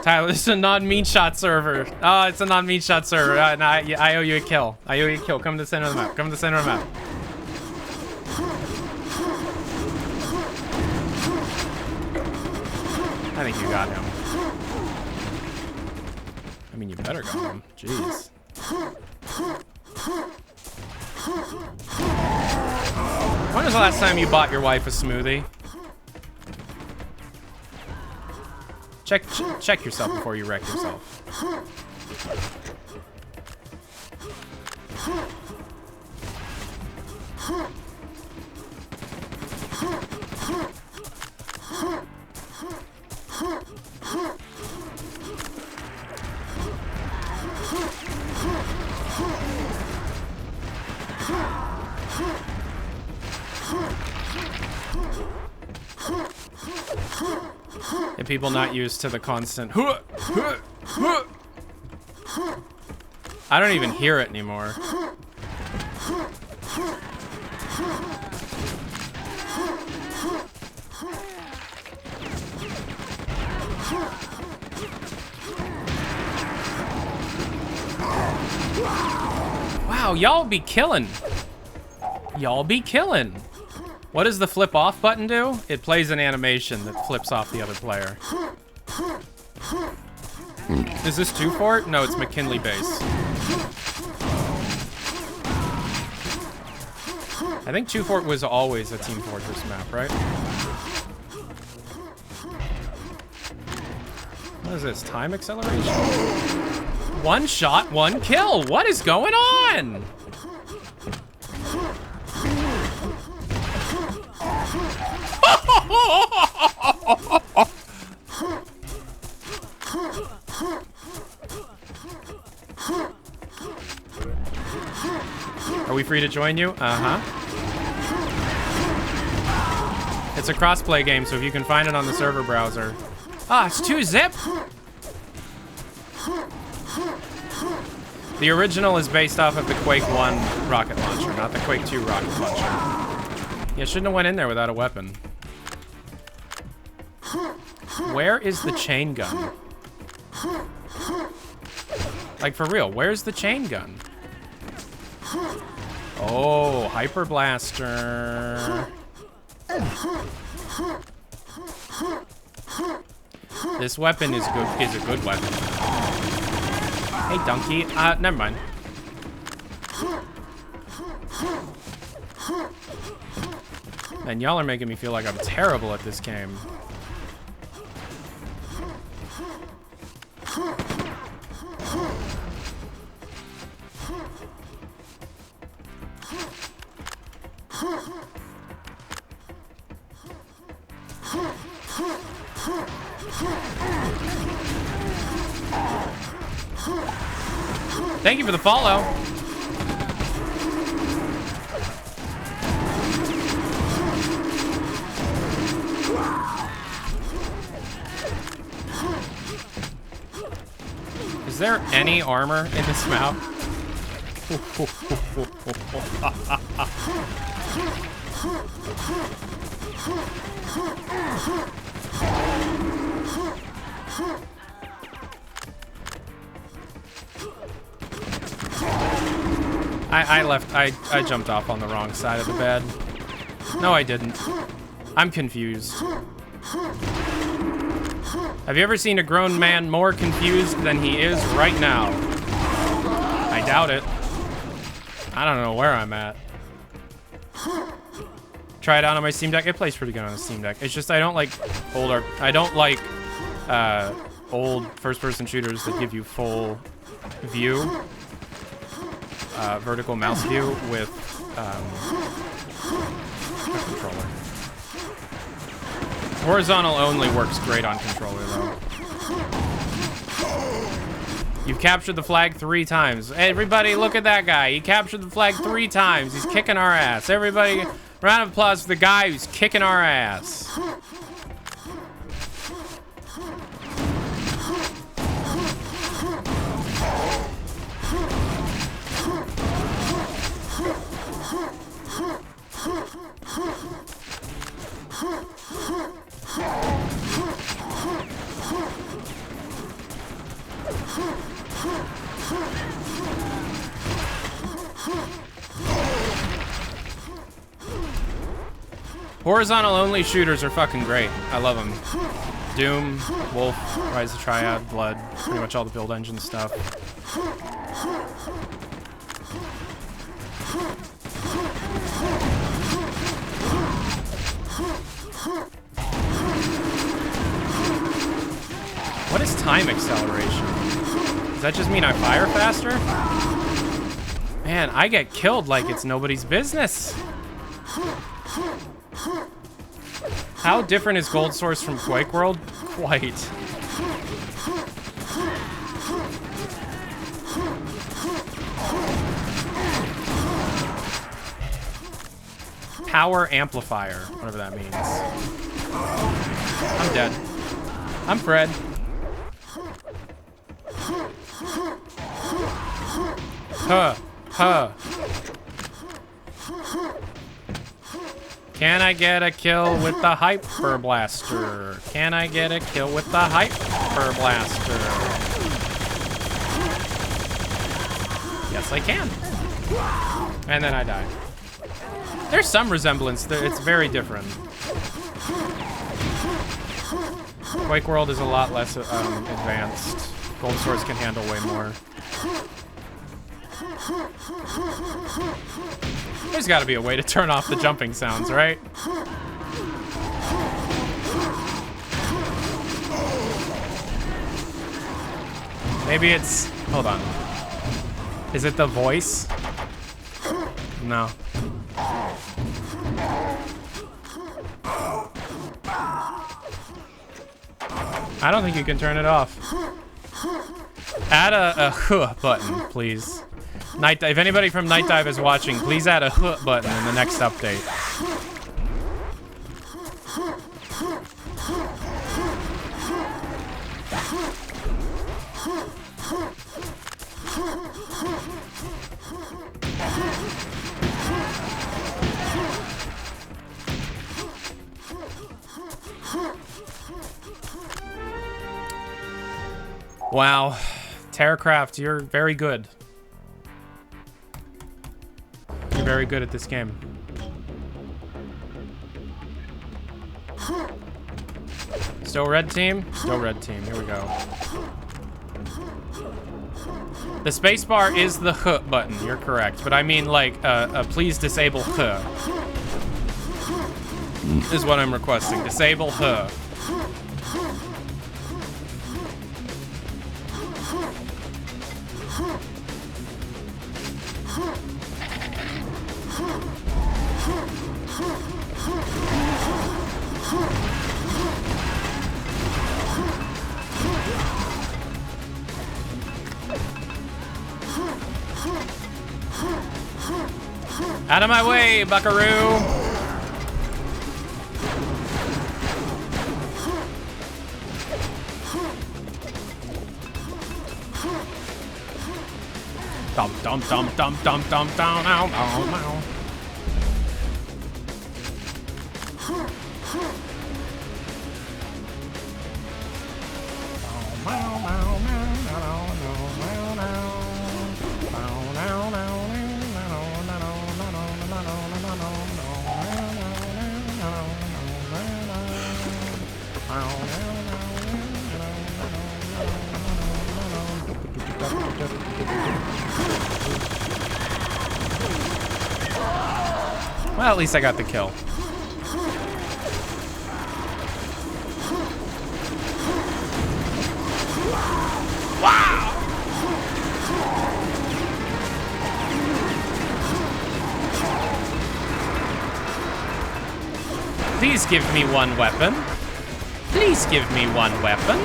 Tyler, this is a non-mean shot server. Oh, it's a non-mean shot server. No, I owe you a kill. I owe you a kill. Come to the center of the map. Come to the center of the map. I think you got him. I mean, you better got him. Jeez. When was the last time you bought your wife a smoothie? Check yourself before you wreck yourself. people not used to the constant. I don't even hear it anymore. Wow, y'all be killing. Y'all be killing. What does the flip off button do? It plays an animation that flips off the other player. Is this 2 Fort? No, it's McKinley base. I think 2 Fort was always a Team Fortress map, right? What is this? Time acceleration? 1 shot, 1 kill. What is going on? Are we free to join you? Uh-huh. It's a crossplay game, so if you can find it on the server browser. Ah, it's 2-zip? The original is based off of the Quake 1 rocket launcher, not the Quake 2 rocket launcher. Yeah, shouldn't have went in there without a weapon. Where is the chain gun? Like, for real, where's the chain gun? Oh, Hyper Blaster. This weapon is a good weapon. Hey, donkey. Never mind. Man, y'all are making me feel like I'm terrible at this game. Thank you for the follow. Is there any armor in this map? I jumped off on the wrong side of the bed. No, I didn't. I'm confused. Have you ever seen a grown man more confused than he is right now? I doubt it. I don't know where I'm at. Try it out on my Steam Deck. It plays pretty good on the Steam Deck. It's just I don't like old first-person shooters that give you full view. Vertical mouse view with a controller. Horizontal only works great on controller though. You've captured the flag 3 times. Everybody look at that guy. He captured the flag 3 times. He's kicking our ass. Everybody, round of applause for the guy who's kicking our ass. Horizontal only shooters are fucking great. I love them. Doom, Wolf, Rise of Triad, Blood, pretty much all the build engine stuff. What is time acceleration? Does that just mean I fire faster? Man, I get killed like it's nobody's business. How different is Gold Source from Quake World? Quite. Power amplifier, whatever that means. I'm dead. I'm Fred. Huh. Can I get a kill with the Hyper Blaster? Can I get a kill with the Hyper Blaster? Yes, I can. And then I die. There's some resemblance. It's very different. Quake World is a lot less advanced. Gold Swords can handle way more. There's got to be a way to turn off the jumping sounds, right? Maybe it's... Hold on. Is it the voice? No. I don't think you can turn it off. Add a huh button, please. Night Dive. If anybody from Night Dive is watching, please add a huh button in the next update. Wow. Terracraft, you're very good. You're very good at this game. Still red team? Still red team. Here we go. The spacebar is the huh button. You're correct. But I mean, like, please disable huh. Is what I'm requesting. Disable huh. Out of my way, buckaroo! Dum dum dum dum dum dum down ow ow ow. Well, at least I got the kill. Wow! Please give me one weapon. Please give me one weapon.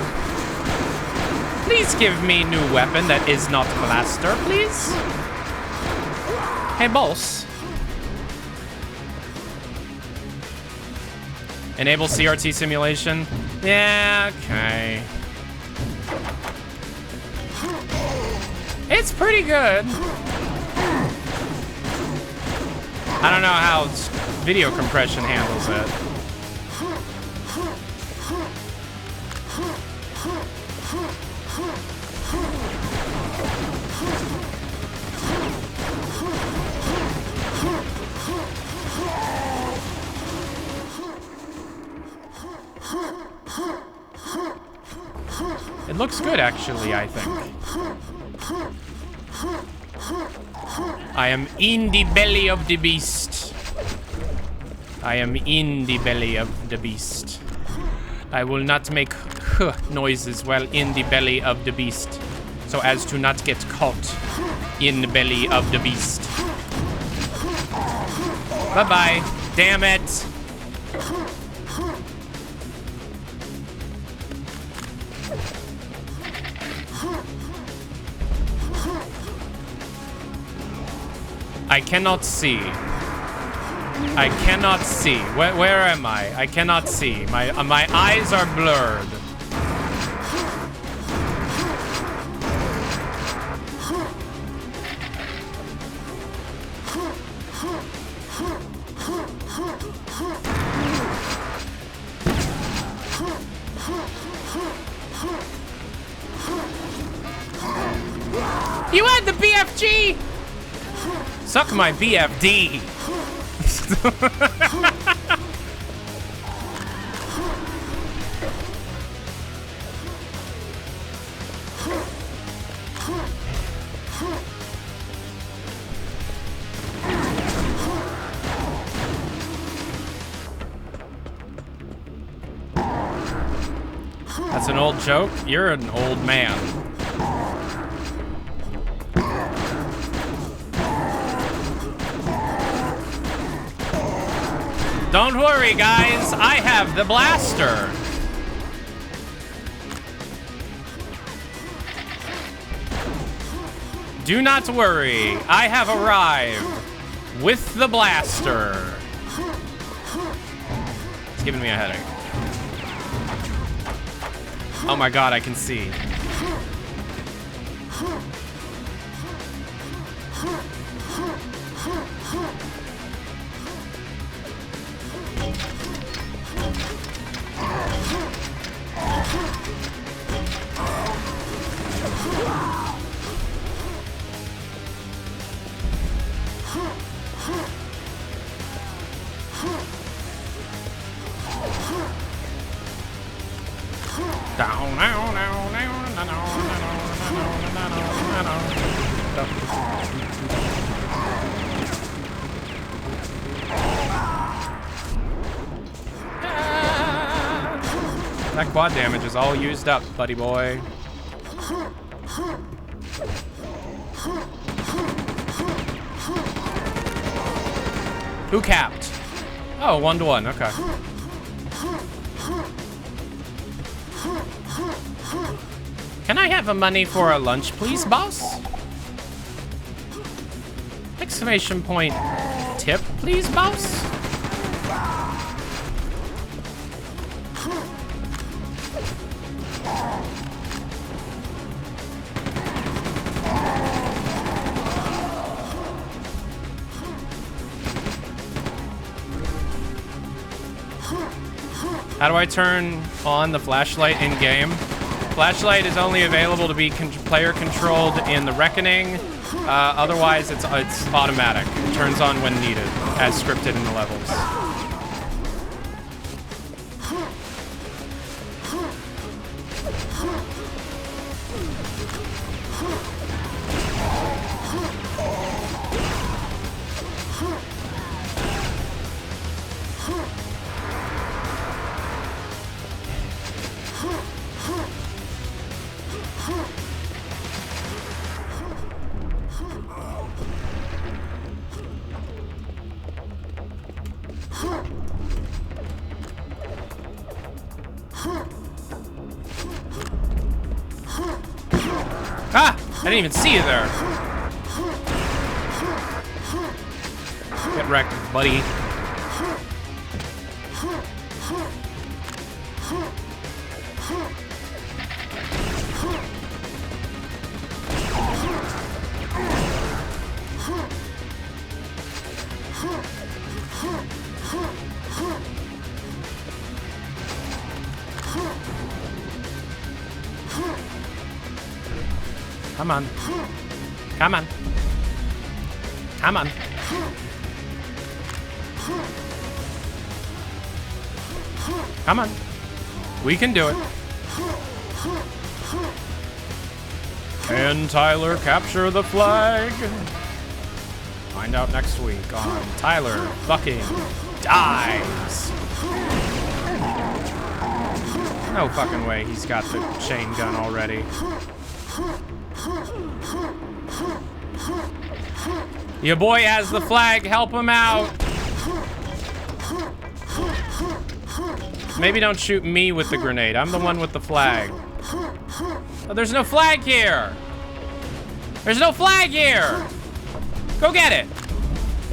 Please give me new weapon that is not blaster, please. Hey, boss. Enable CRT simulation? Yeah, okay. It's pretty good. I don't know how video compression handles it. It looks good, actually, I think. I am in the belly of the beast. I am in the belly of the beast. I will not make huh noises while in the belly of the beast, so as to not get caught in the belly of the beast. Bye-bye. Damn it. I cannot see. I cannot see. Where am I? I cannot see. My eyes are blurred. You had the BFG! Suck my BFD. That's an old joke? You're an old man. Don't worry, guys. I have the blaster. Do not worry. I have arrived with the blaster. It's giving me a headache. Oh my god, I can see. That quad damage is all used up, buddy boy. Who capped? Oh, 1-to-1, okay. Can I have a money for a lunch, please, boss? Exclamation point. Tip, please, boss? How do I turn on the flashlight in game? Flashlight is only available to be player controlled in the Reckoning. Otherwise, it's automatic. It turns on when needed, as scripted in the levels. Ah! I didn't even see you there. Get wrecked, buddy. Come on. Come on. Come on. Come on. We can do it. Can Tyler capture the flag? Find out next week on Tyler fucking dies. No fucking way he's got the chain gun already. Your boy has the flag, help him out. Maybe don't shoot me with the grenade. I'm the one with the flag. Oh, there's no flag here. There's no flag here. Go get it.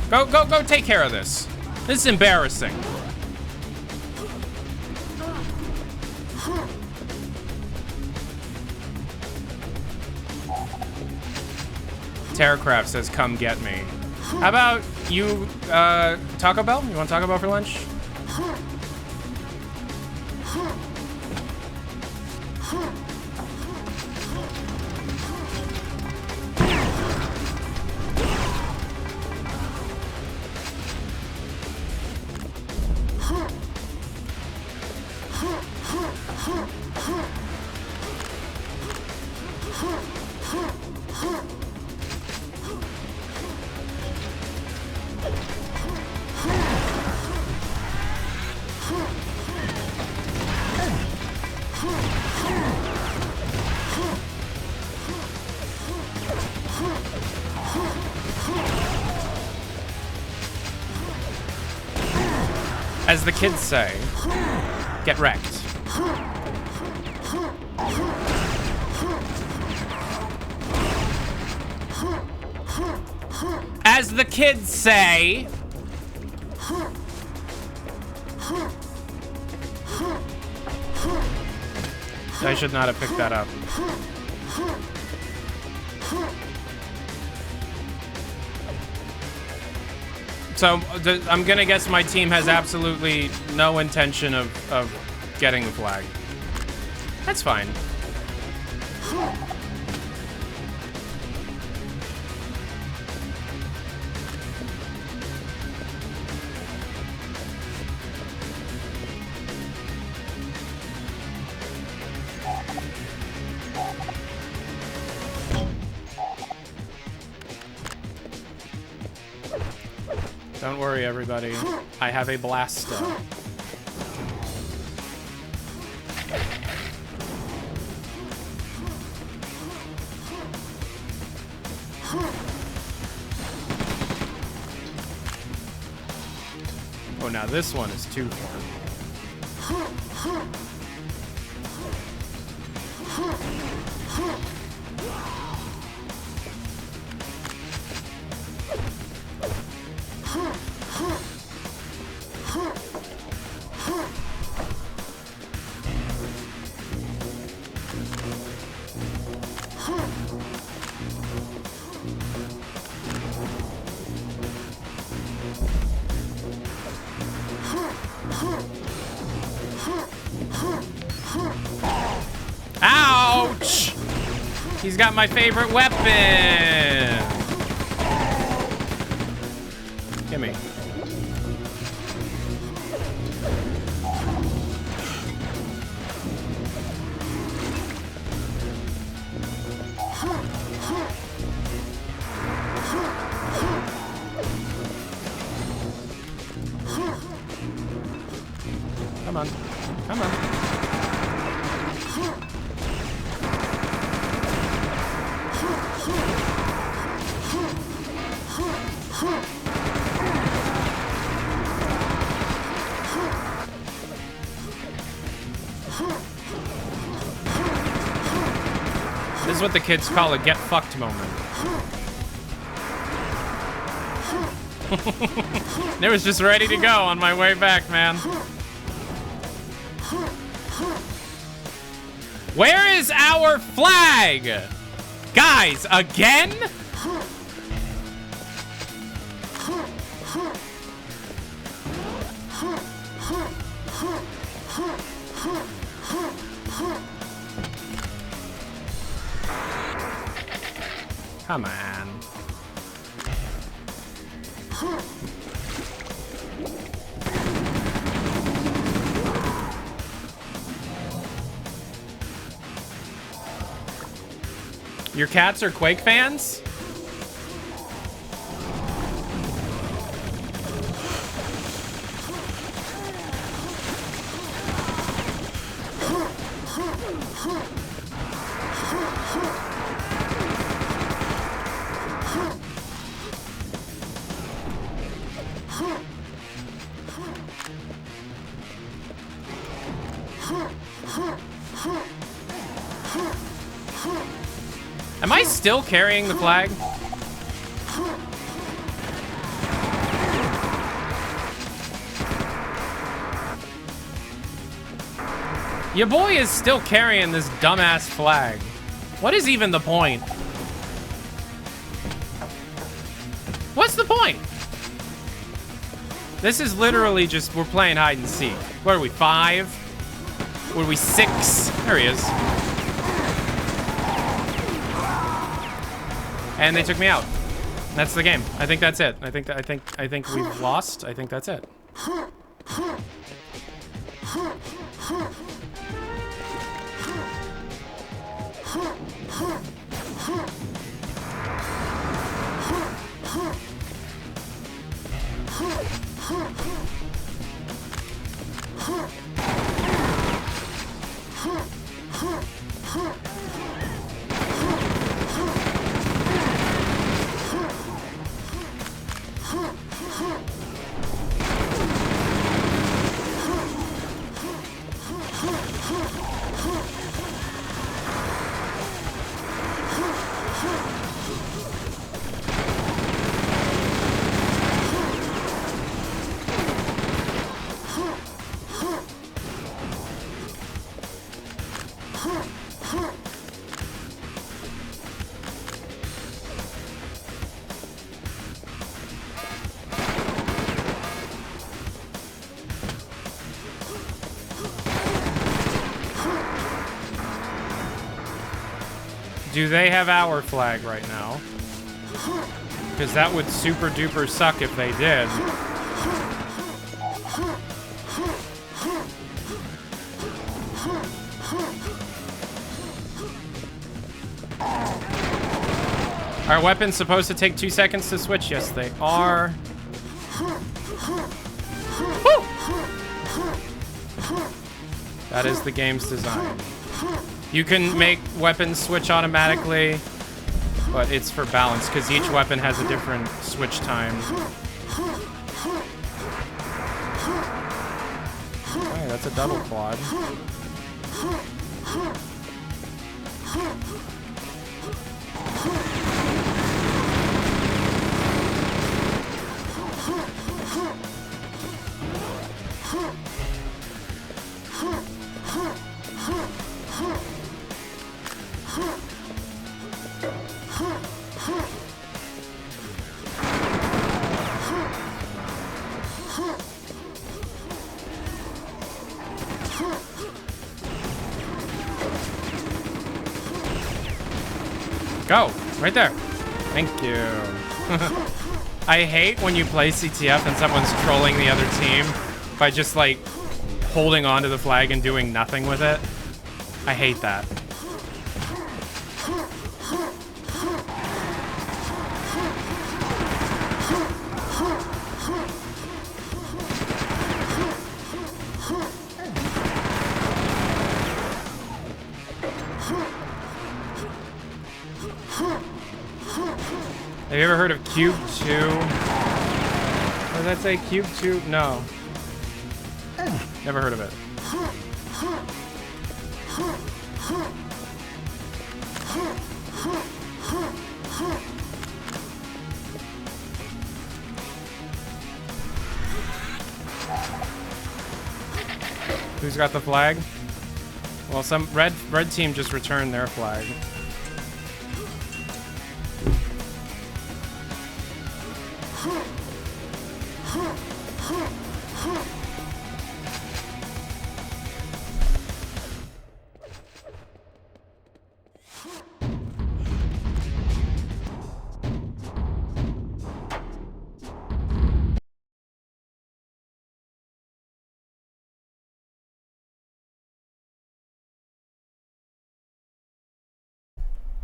Go take care of this. This is embarrassing. Terracraft says, come get me. How about you, Taco Bell? You want Taco Bell for lunch? As the kids say, get wrecked. As the kids say, I should not have picked that up. So I'm gonna guess my team has absolutely no intention of getting the flag. That's fine. Don't worry, everybody. I have a blaster. Oh, now this one is too far. Ouch! He's got my favorite weapon! Gimme. Come on. Come on. This is what the kids call a get fucked moment. It was just ready to go on my way back, man. Where is our flag? Guys, again? Come on. Your cats are Quake fans? Am I still carrying the flag? Your boy is still carrying this dumbass flag. What is even the point? What's the point? This is literally just, we're playing hide and seek. What are we, 5? Were we 6? There he is. And they took me out. That's the game. I think that's it. I think we've lost. I think that's it. Do they have our flag right now? Because that would super duper suck if they did. Are weapons supposed to take 2 seconds to switch? Yes, they are. Woo! That is the game's design. You can make weapons switch automatically, but it's for balance because each weapon has a different switch time. Okay, that's a double quad. Go! Right there. Thank you. I hate when you play CTF and someone's trolling the other team by just, like, holding onto the flag and doing nothing with it. I hate that. Have you ever heard of Cube 2? What does that say? Cube 2? No. Never heard of it. Who's got the flag? Well, some red team just returned their flag.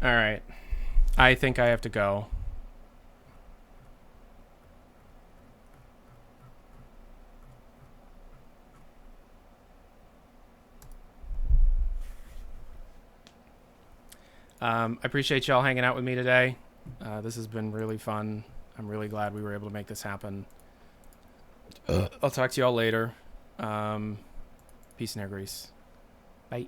All right. I think I have to go. I appreciate y'all hanging out with me today. This has been really fun. I'm really glad we were able to make this happen. I'll talk to y'all later. Peace and air grease. Bye.